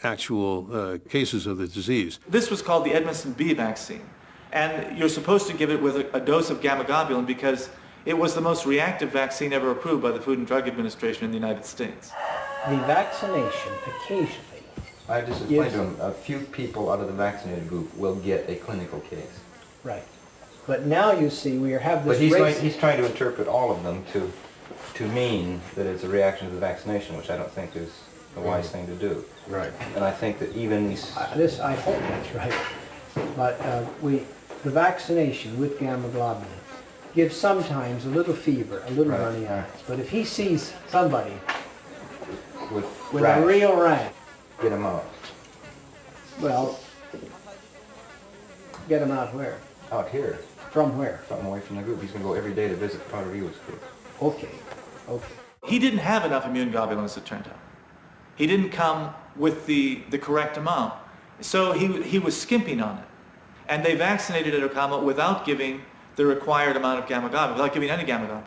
actual cases of the disease. This was called the Edmondson B vaccine, and you're supposed to give it with a dose of gamma globulin because it was the most reactive vaccine ever approved by the Food and Drug Administration in the United States. The vaccination occasionally. I just explained to him, a few people out of the vaccinated group will get a clinical case. Right. But now you see we have this But he's trying to interpret all of them to mean that it's a reaction to the vaccination, which I don't think is a wise thing to do. Right. And I think that even I hope that's right. But the vaccination with gamma globulin gives sometimes a little fever, a little runny eyes. But if he sees somebody with a real rash, get him out. Well, get him out where? Out here. From where? From away from the group. He's going to go every day to visit Padre Rios' group. Okay. He didn't have enough immune globulin, as it turned out. He didn't come with the correct amount. So he was skimping on it. And they vaccinated at Okama without giving the required amount of gamma globulin, without giving any gamma globulin.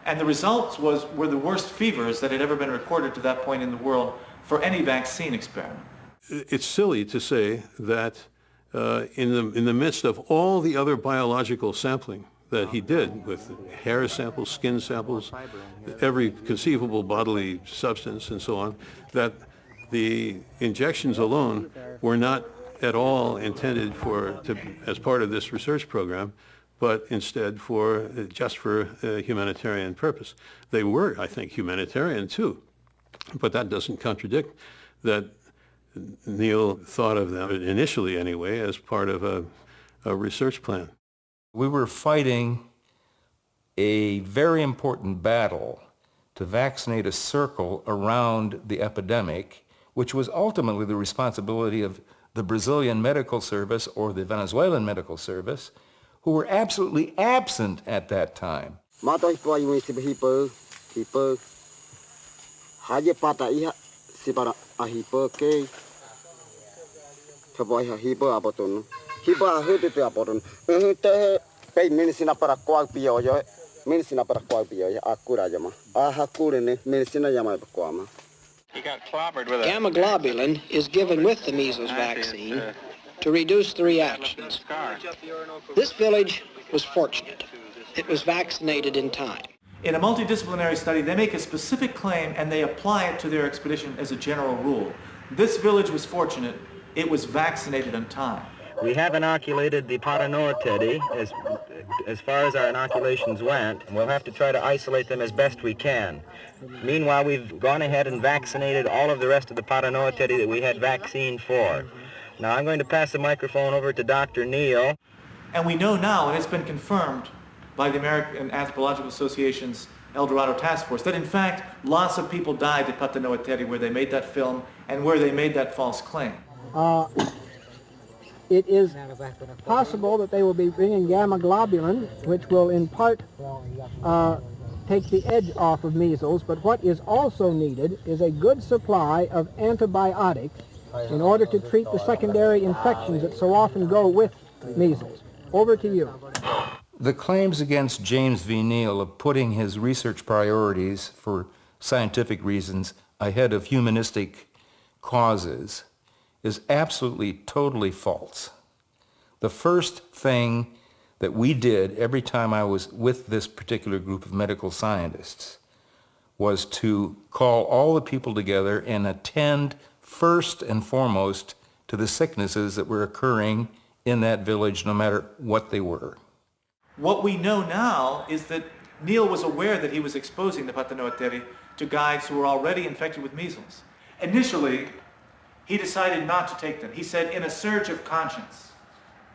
And the results were the worst fevers that had ever been recorded to that point in the world for any vaccine experiment. It's silly to say that in the midst of all the other biological sampling that he did with hair samples, skin samples, every conceivable bodily substance and so on, that the injections alone were not at all intended as part of this research program, but instead just for a humanitarian purpose. They were, I think, humanitarian too, but that doesn't contradict that Neil thought of them, initially anyway, as part of a research plan. We were fighting a very important battle to vaccinate a circle around the epidemic, which was ultimately the responsibility of the Brazilian Medical Service or the Venezuelan Medical Service, who were absolutely absent at that time. Mato hipo ayu hipo. Haje pata iha sipara ahipo ke. Kaboy hipo apoton. Hipo ahutu tu apoton. Te pay medicina para qual piojo. Medicina para qual piojo. Akura jama. Hakure ne medicina jama kwama. He got clobbered with a... Gamma globulin is given with the measles vaccine to reduce the reactions. This village was fortunate. It was vaccinated in time. In a multidisciplinary study, they make a specific claim and they apply it to their expedition as a general rule. This village was fortunate. It was vaccinated in time. We have inoculated the Paranoa teddy as far as our inoculations went, and we'll have to try to isolate them as best we can. Meanwhile, we've gone ahead and vaccinated all of the rest of the Paranoa teddy that we had vaccine for. Now I'm going to pass the microphone over to Dr. Neal. And we know now, and it's been confirmed by the American Anthropological Association's El Dorado Task Force, that in fact lots of people died at Paranoa teddy where they made that film and where they made that false claim. It is possible that they will be bringing gamma globulin, which will in part take the edge off of measles, but what is also needed is a good supply of antibiotics in order to treat the secondary infections that so often go with measles. Over to you. The claims against James V. Neal of putting his research priorities for scientific reasons ahead of humanistic causes is absolutely, totally false. The first thing that we did every time I was with this particular group of medical scientists was to call all the people together and attend first and foremost to the sicknesses that were occurring in that village, no matter what they were. What we know now is that Neal was aware that he was exposing the Paranoa teddy to guides who were already infected with measles. Initially, he decided not to take them. He said, in a surge of conscience.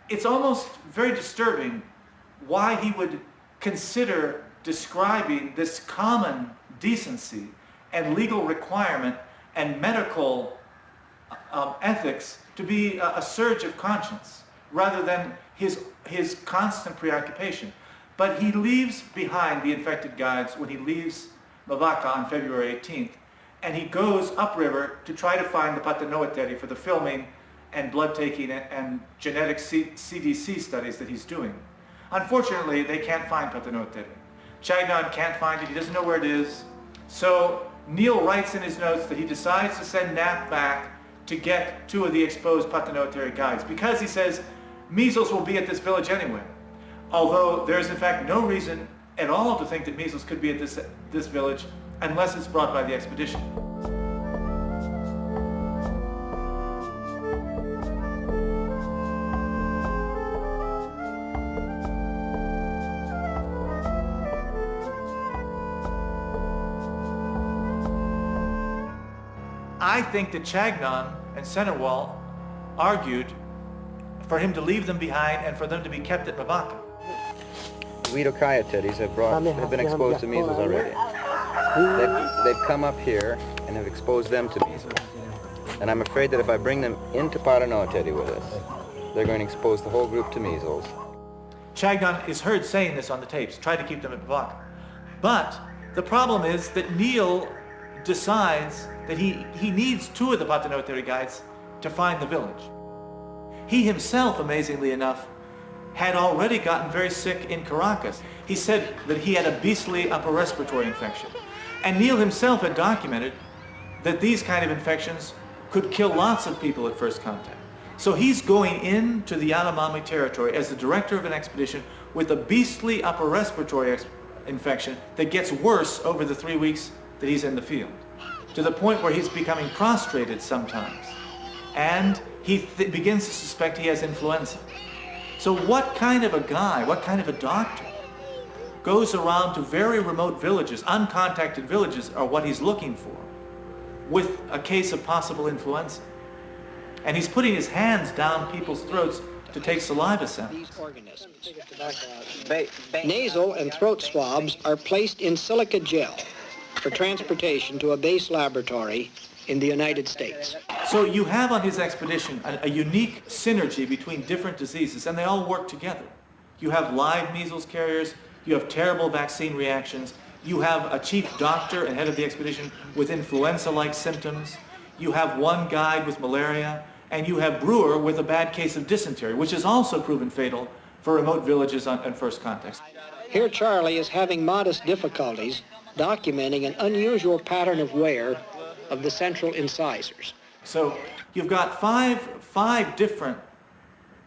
It's almost very disturbing why he would consider describing this common decency and legal requirement and medical ethics to be a surge of conscience rather than his constant preoccupation. But he leaves behind the infected guides when he leaves Mavaca on February 18th, and he goes upriver to try to find the Paranoa teddy for the filming and blood-taking and genetic CDC studies that he's doing. Unfortunately, they can't find Paranoa teddy. Chagnon can't find it. He doesn't know where it is. So Neal writes in his notes that he decides to send Knapp back to get 2 of the exposed Paranoa teddy guides because he says measles will be at this village anyway. Although there is in fact no reason at all to think that measles could be at this village unless it's brought by the expedition. I think that Chagnon and Senewal argued for him to leave them behind and for them to be kept at Mavaca. Weedocaya teddies have been exposed to measles already. They've come up here and have exposed them to measles. And I'm afraid that if I bring them into Paranoa teddy with us, they're going to expose the whole group to measles. Chagnon is heard saying this on the tapes, try to keep them at Mavaca. But the problem is that Neal decides that he needs 2 of the Paranoa teddy guides to find the village. He himself, amazingly enough, had already gotten very sick in Caracas. He said that he had a beastly upper respiratory infection. And Neal himself had documented that these kind of infections could kill lots of people at first contact. So he's going into the Yanomami territory as the director of an expedition with a beastly upper respiratory infection that gets worse over the 3 weeks that he's in the field, to the point where he's becoming prostrated sometimes. And he begins to suspect he has influenza. So what kind of a guy, what kind of a doctor goes around to very remote villages, uncontacted villages are what he's looking for, with a case of possible influenza? And he's putting his hands down people's throats to take saliva samples. These organisms, nasal and throat swabs are placed in silica gel for transportation to a base laboratory in the United States. So you have on his expedition a unique synergy between different diseases, and they all work together. You have live measles carriers, You have terrible vaccine reactions. You have a chief doctor and head of the expedition with influenza-like symptoms. You have one guide with malaria. And you have Brewer with a bad case of dysentery, which is also proven fatal for remote villages on first contacts. Here Charlie is having modest difficulties documenting an unusual pattern of wear of the central incisors. So you've got five different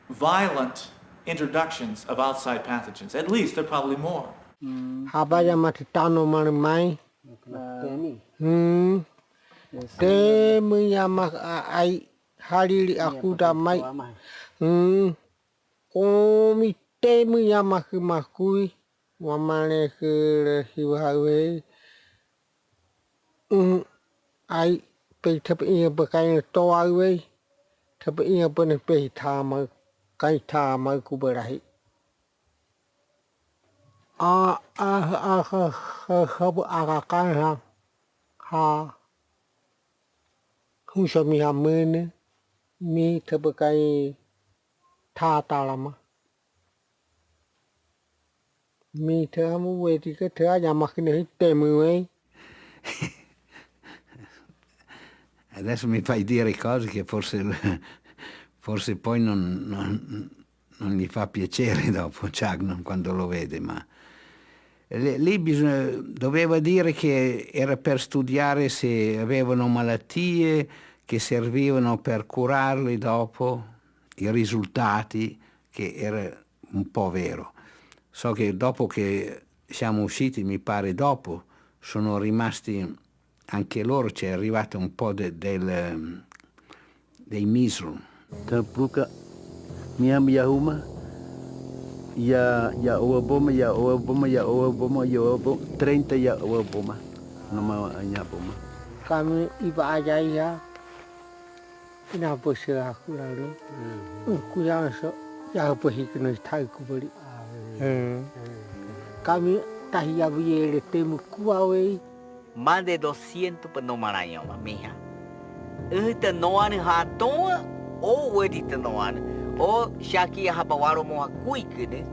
violent introductions of outside pathogens. At least there are probably more. Hariri aku damai. Komi temu ya makui. Wamane ke hiwawe. Ai pe tap ia bekai toawe. Tap ia bene pe tama kai tama ku berahi. Ha. Husa mi hamene. Mi terbakai tata lama. Mi teramu wedi ke teraja makin hitemu Adesso mi fai dire cose che forse poi non gli fa piacere dopo Chagnon quando lo vede, ma lì doveva dire che era per studiare se avevano malattie che servivano per curarli dopo, i risultati, che era un po' vero. So che dopo che siamo usciti, mi pare dopo, sono rimasti anche loro, c'è arrivato un po' dei measles. Terbuka, miam yahuma, ya oboma, ya oboma, ya oboma, ya oboma, 30 ya oboma, nama anya oboma. Kami iba aja ya. Kenapa sih aku lalu? Aku yang ya pergi kena tahu kembali. Kami tahia biar temu kuawe. Más de 200 penomaraños, mija. Este no han hatón o wedita no han. O shaki habawaro moha kuikene.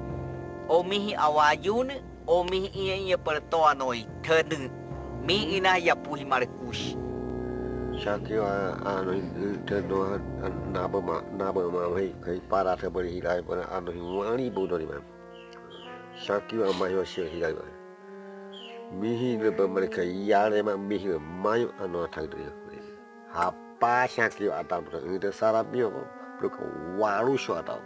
O mihi awayune o mihi iya per toa noi tenu. Mi ina ya puhi marekush. Shaki ano tenu nabama hai kai para te bari hilai bana ano hiwani bodori man. Shaki amayo shi hilai man. Mihi le mereka yare ma mihi mayo ano tagri. Apa shaki atam itu sarabio pluka waru sho atam.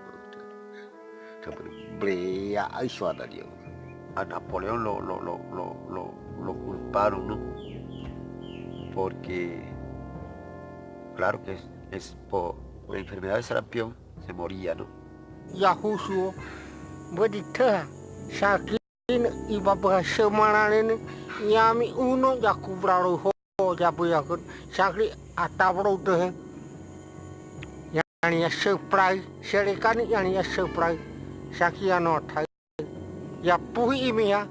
Tapi brea aiso ada dia. A Napoleón lo culparon, ¿no? Porque claro que es por la enfermedad de sarampión se moría, ¿no? Yahushua, bodita, shaki iba berhasil mana ini, yami uno ya kubraro ho ya buyakun, shaki atabro deh, yani ya surprise, serikan yani ya surprise, shaki anotai, ya puhi imi ya.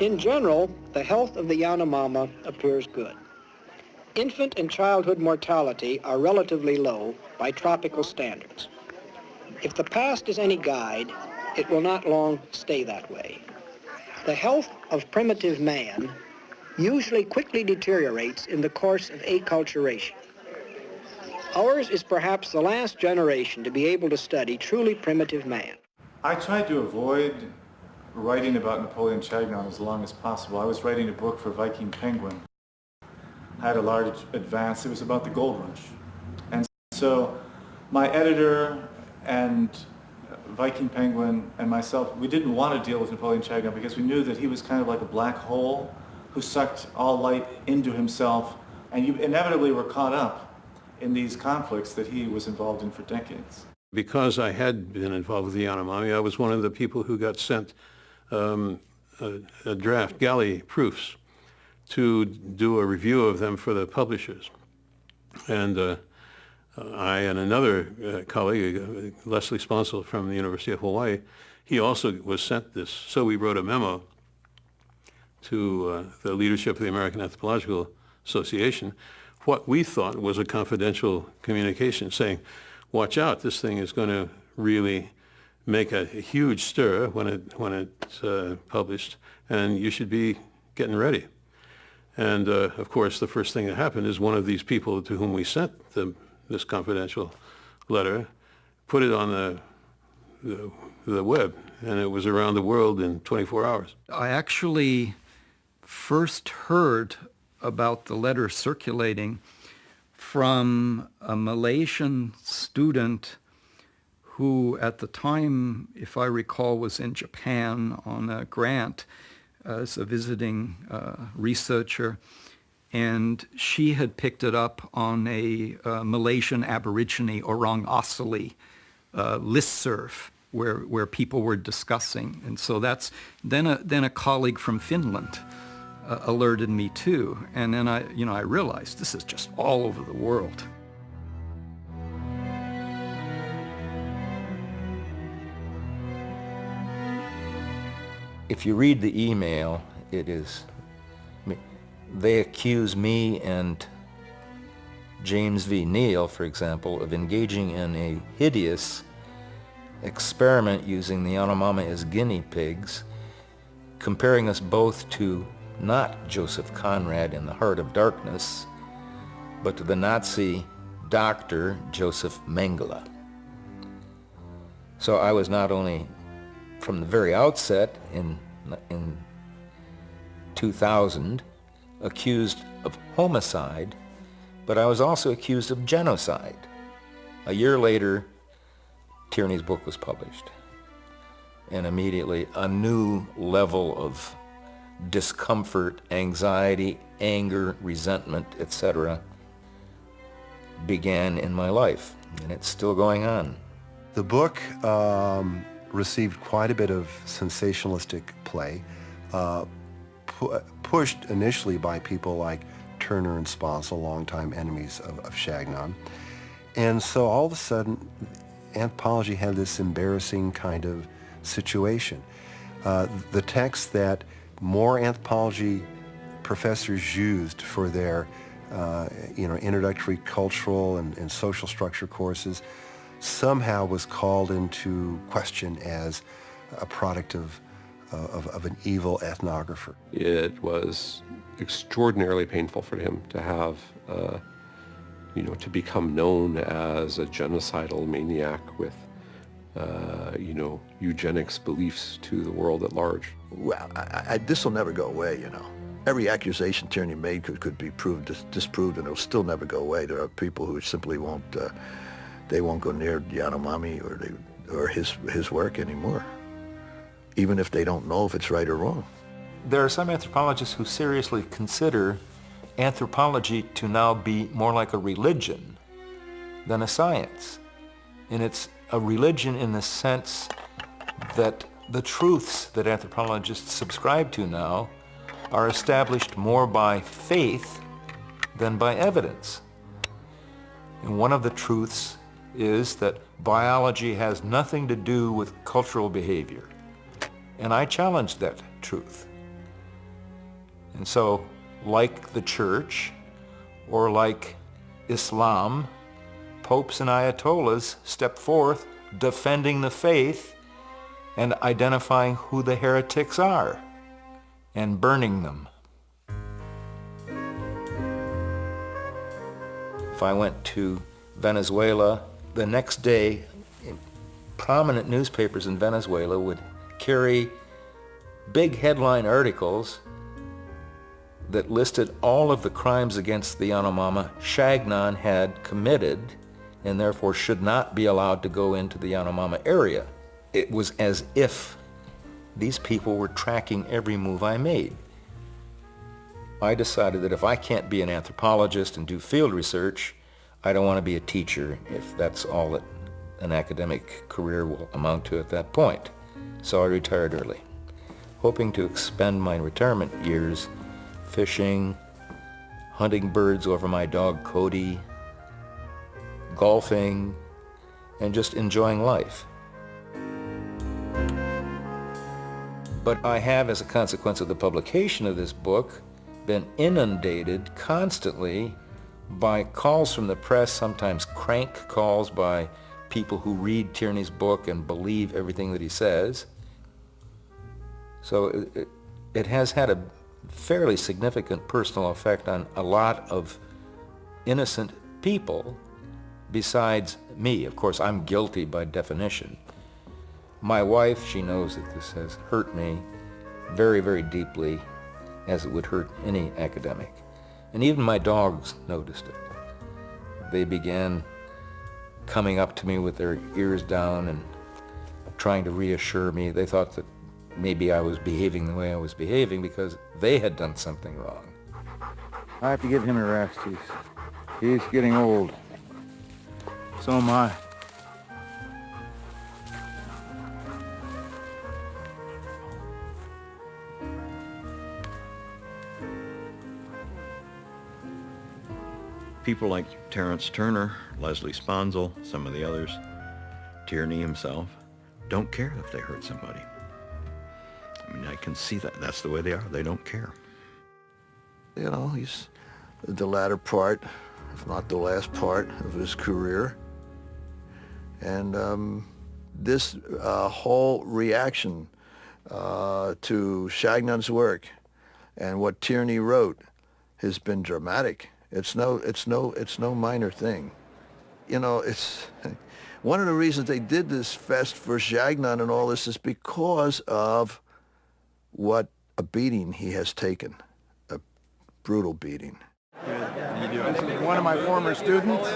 In general, the health of the Yanomama appears good. Infant and childhood mortality are relatively low by tropical standards. If the past is any guide, it will not long stay that way. The health of primitive man usually quickly deteriorates in the course of acculturation. Ours is perhaps the last generation to be able to study truly primitive man. I tried to avoid writing about Napoleon Chagnon as long as possible. I was writing a book for Viking Penguin. I had a large advance. It was about the gold rush. And so my editor and Viking Penguin and myself, we didn't want to deal with Napoleon Chagnon because we knew that he was kind of like a black hole who sucked all light into himself, and you inevitably were caught up in these conflicts that he was involved in for decades. Because I had been involved with the Yanomami, I was one of the people who got sent a draft galley proofs to do a review of them for the publishers. And I and another colleague, Leslie Sponsel from the University of Hawaii, he also was sent this. So we wrote a memo to the leadership of the American Anthropological Association, what we thought was a confidential communication saying, watch out, this thing is going to really make a huge stir when it's published, and you should be getting ready. And of course, the first thing that happened is one of these people to whom we sent this confidential letter put it on the web, and it was around the world in 24 hours. I actually first heard about the letter circulating from a Malaysian student who at the time, if I recall, was in Japan on a grant as a visiting researcher, and she had picked it up on a Malaysian Aborigine Orang Asli listserv where people were discussing. And so that's, then a colleague from Finland alerted me too. And then I realized this is just all over the world. If you read the email, it is, they accuse me and James V. Neal, for example, of engaging in a hideous experiment using the Yanomama as guinea pigs, comparing us both to not Joseph Conrad in The Heart of Darkness, but to the Nazi doctor Joseph Mengele. So I was not only, from the very outset in 2000, accused of homicide, but I was also accused of genocide. A year later, Tierney's book was published, and immediately a new level of discomfort, anxiety, anger, resentment, etc. began in my life, and it's still going on. The book received quite a bit of sensationalistic play, pushed initially by people like Turner and Spossel, longtime enemies of Chagnon. And so all of a sudden, anthropology had this embarrassing kind of situation. The text that more anthropology professors used for their introductory cultural and social structure courses somehow was called into question as a product of an evil ethnographer. It was extraordinarily painful for him to have, to become known as a genocidal maniac with, eugenics beliefs to the world at large. Well, this will never go away, Every accusation Tierney made could be disproved, and it'll still never go away. There are people who simply won't go near Yanomami or his work anymore, even if they don't know if it's right or wrong. There are some anthropologists who seriously consider anthropology to now be more like a religion than a science. And it's a religion in the sense that the truths that anthropologists subscribe to now are established more by faith than by evidence. And one of the truths is that biology has nothing to do with cultural behavior. And I challenge that truth. And so, like the church, or like Islam, popes and ayatollahs step forth defending the faith and identifying who the heretics are and burning them. If I went to Venezuela, the next day, prominent newspapers in Venezuela would carry big headline articles that listed all of the crimes against the Yanomama Chagnon had committed and therefore should not be allowed to go into the Yanomama area. It was as if these people were tracking every move I made. I decided that if I can't be an anthropologist and do field research, I don't want to be a teacher if that's all that an academic career will amount to at that point. So I retired early, hoping to expend my retirement years fishing, hunting birds over my dog Cody, golfing, and just enjoying life. But I have, as a consequence of the publication of this book, been inundated constantly by calls from the press, sometimes crank calls by people who read Tierney's book and believe everything that he says. So it has had a fairly significant personal effect on a lot of innocent people besides me. Of course, I'm guilty by definition. My wife, she knows that this has hurt me very, very deeply, as it would hurt any academic. And even my dogs noticed it. They began coming up to me with their ears down and trying to reassure me. They thought that maybe I was behaving the way I was behaving because they had done something wrong. I have to give him a rest. He's getting old. So am I. People like Terence Turner, Leslie Sponsel, some of the others, Tierney himself, don't care if they hurt somebody. I mean, I can see that. That's the way they are. They don't care. You know, he's the latter part, if not the last part of his career. And this whole reaction to Shagnon's work and what Tierney wrote has been dramatic. It's no minor thing. You know, it's one of the reasons they did this fest for Chagnon and all this is because of what a beating he has taken, a brutal beating. This is one of my former students,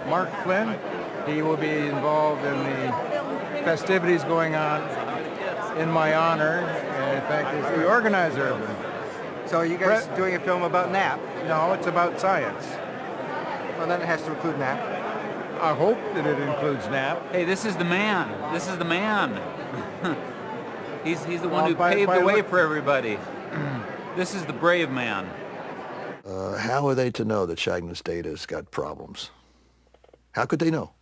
Mark Flynn. He will be involved in the festivities going on in my honor, and in fact is the organizer of them. So are you guys doing a film about NAP? No, it's about science. Well, then it has to include NAP. I hope that it includes NAP. Hey, this is the man. This is the man. He's the one who paved the way for everybody. This is the brave man. How are they to know that Shagnon's data has got problems? How could they know?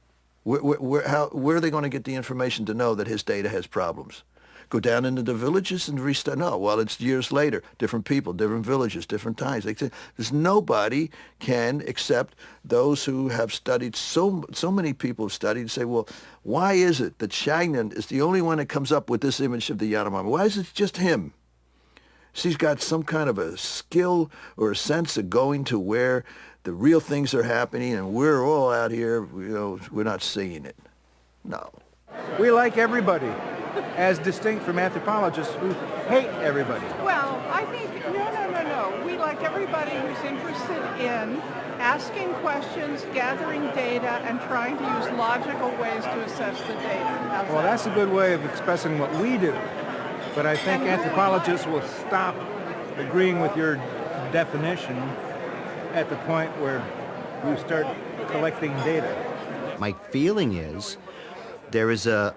Where are they going to get the information to know that his data has problems? Go down into the villages and restart? No, well, it's years later, different people, different villages, different times. There's nobody can, except those who have studied, so many people have studied and say, well, why is it that Chagnon is the only one that comes up with this image of the Yanomami? Why is it just him? He's got some kind of a skill or a sense of going to where the real things are happening, and we're all out here, you know, we're not seeing it. No. We like everybody, as distinct from anthropologists who hate everybody. Well, I think, no. We like everybody who's interested in asking questions, gathering data, and trying to use logical ways to assess the data. Well, that's a good way of expressing what we do. But I think anthropologists will stop agreeing with your definition at the point where you start collecting data. My feeling is there is an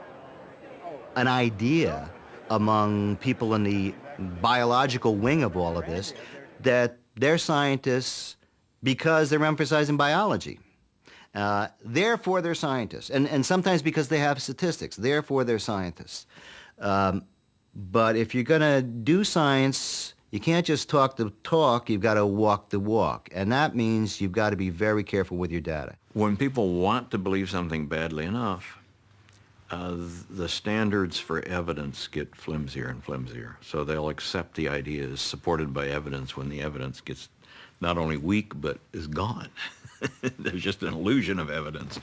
idea among people in the biological wing of all of this that they're scientists because they're emphasizing biology. Therefore, they're scientists. And sometimes because they have statistics. Therefore, they're scientists. But if you're going to do science, you can't just talk the talk, you've got to walk the walk. And that means you've got to be very careful with your data. When people want to believe something badly enough, the standards for evidence get flimsier and flimsier. So they'll accept the ideas supported by evidence when the evidence gets not only weak, but is gone. There's just an illusion of evidence.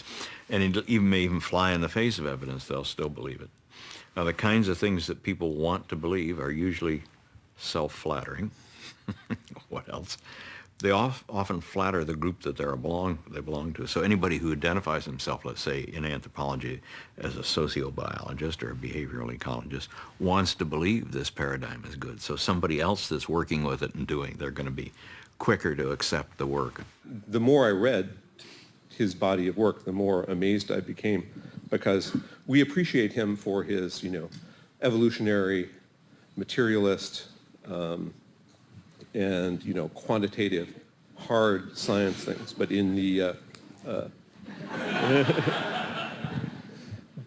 And it may even fly in the face of evidence, they'll still believe it. Now, the kinds of things that people want to believe are usually self-flattering. What else? They often flatter the group that they belong to. So anybody who identifies himself, let's say, in anthropology as a sociobiologist or a behavioral ecologist, wants to believe this paradigm is good. So somebody else that's working with it and they're going to be quicker to accept the work. The more I read his body of work, the more amazed I became, because we appreciate him for his, evolutionary, materialist, and quantitative, hard science things. But in the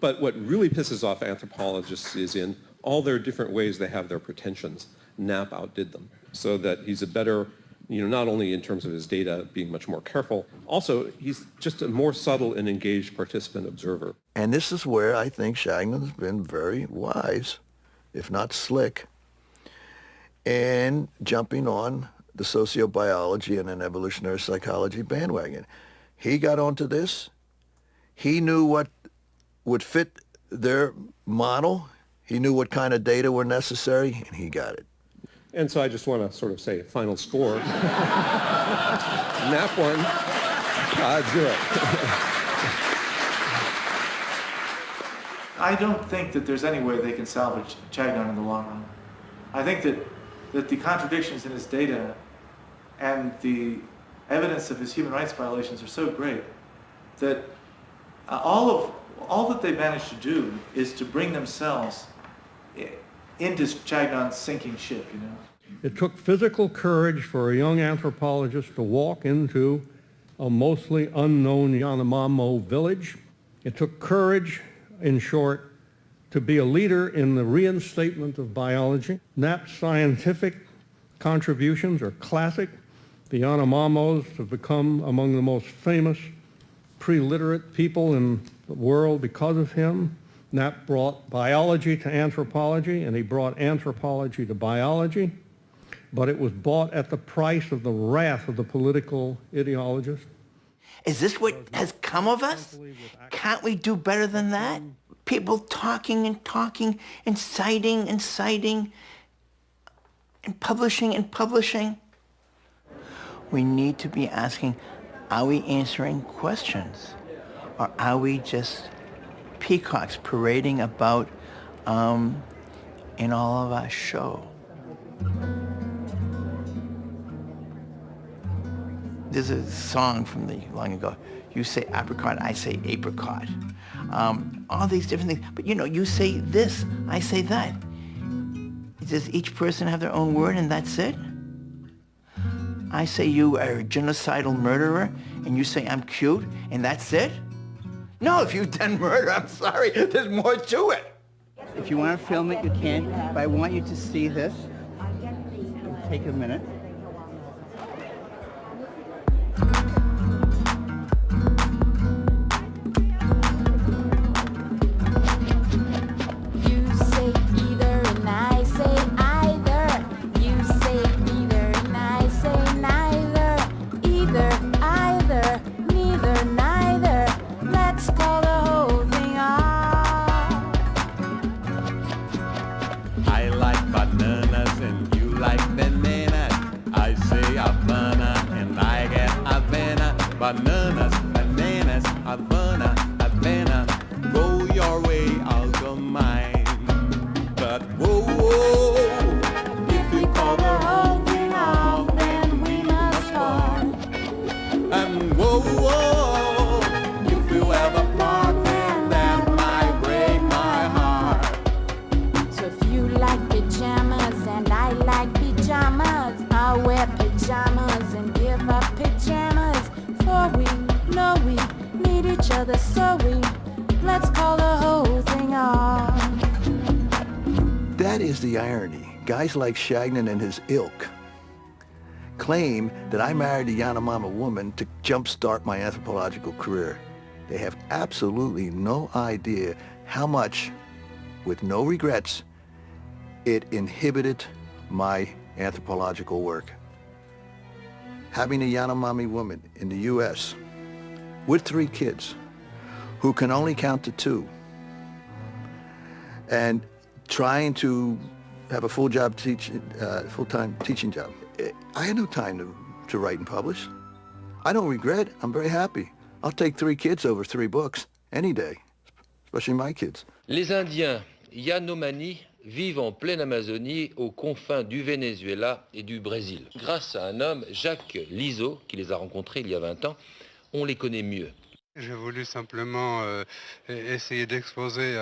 but what really pisses off anthropologists is in all their different ways they have their pretensions. Knapp outdid them, so that he's a better not only in terms of his data being much more careful, also he's just a more subtle and engaged participant observer. And this is where I think Shagnan's been very wise, if not slick, in jumping on the sociobiology and an evolutionary psychology bandwagon. He got onto this. He knew what would fit their model. He knew what kind of data were necessary, and he got it. And so I just want to sort of say final score. Nap 1, 0. I don't think that there's any way they can salvage Chagnon in the long run. I think that the contradictions in his data and the evidence of his human rights violations are so great that all that they managed to do is to bring themselves into Chagnon's sinking ship, It took physical courage for a young anthropologist to walk into a mostly unknown Yanomamo village. It took courage, in short, to be a leader in the reinstatement of biology. Knapp's scientific contributions are classic. The Yanomamos have become among the most famous pre-literate people in the world because of him. Knapp brought biology to anthropology, and he brought anthropology to biology, but it was bought at the price of the wrath of the political ideologists. Is this what has come of us? Can't we do better than that? People talking and talking and citing and citing and publishing and publishing. We need to be asking, are we answering questions? Or are we just peacocks parading about in all of our show? There's a song from the long ago. You say apricot, I say apricot. All these different things. But you say this, I say that. Does each person have their own word and that's it? I say you are a genocidal murderer and you say I'm cute and that's it? No, if you've done murder, I'm sorry, there's more to it. If you want to film it, you can, but I want you to see this. It'll take a minute. Bananas, bananas, Havana, Havana, go your way, I'll go mine. But whoa, whoa, if we call the whole thing off, then we must part. And whoa, whoa, if we ever part, then that might break my heart. So if you like pajamas and I like pajamas, I'll wear pajamas and give up pajamas. For we know we need each other, so let's call the whole thing off. That is the irony. Guys like Shagnon and his ilk claim that I married a Yanomama woman to jumpstart my anthropological career. They have absolutely no idea how much, with no regrets, it inhibited my anthropological work. Having a Yanomami woman in the U.S. with 3 kids who can only count to 2 and trying to have a full-time teaching job. I had no time to write and publish. I don't regret. I'm very happy. I'll take 3 kids over 3 books any day, especially my kids. Les Indiens Yanomami vivent en pleine Amazonie aux confins du Venezuela et du Brésil. Grâce à un homme, Jacques Lizo, qui les a rencontrés il y a 20 ans, on les connaît mieux. J'ai voulu simplement essayer d'exposer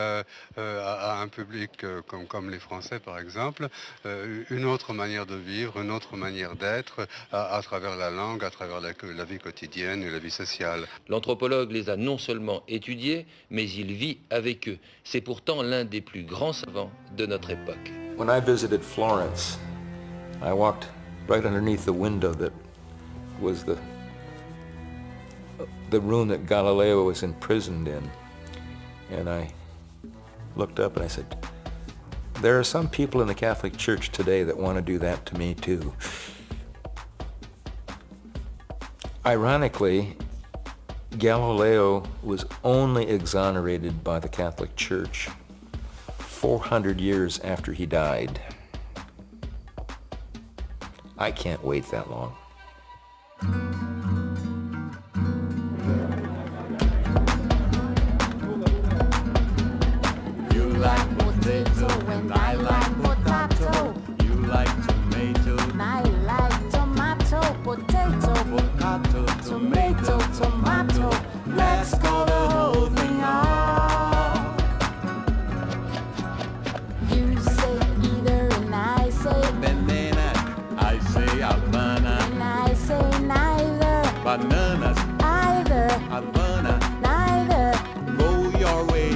à un public comme les Français, par exemple, une autre manière de vivre, une autre manière d'être, à travers la langue, à travers la vie quotidienne et la vie sociale. L'anthropologue les a non seulement étudiés, mais il vit avec eux. C'est pourtant l'un des plus grands savants de notre époque. When I visited Florence, I walked right underneath the window that was the room that Galileo was imprisoned in. And I looked up and I said, there are some people in the Catholic Church today that want to do that to me too. Ironically, Galileo was only exonerated by the Catholic Church 400 years after he died. I can't wait that long. You like potato and I like potato. You like tomato And I like tomato, potato, potato, tomato, tomato. Let's call the whole thing off. You say either and I say Banana, I say Havana. and I say neither. Bananas, Either, Havana. neither. Go your way,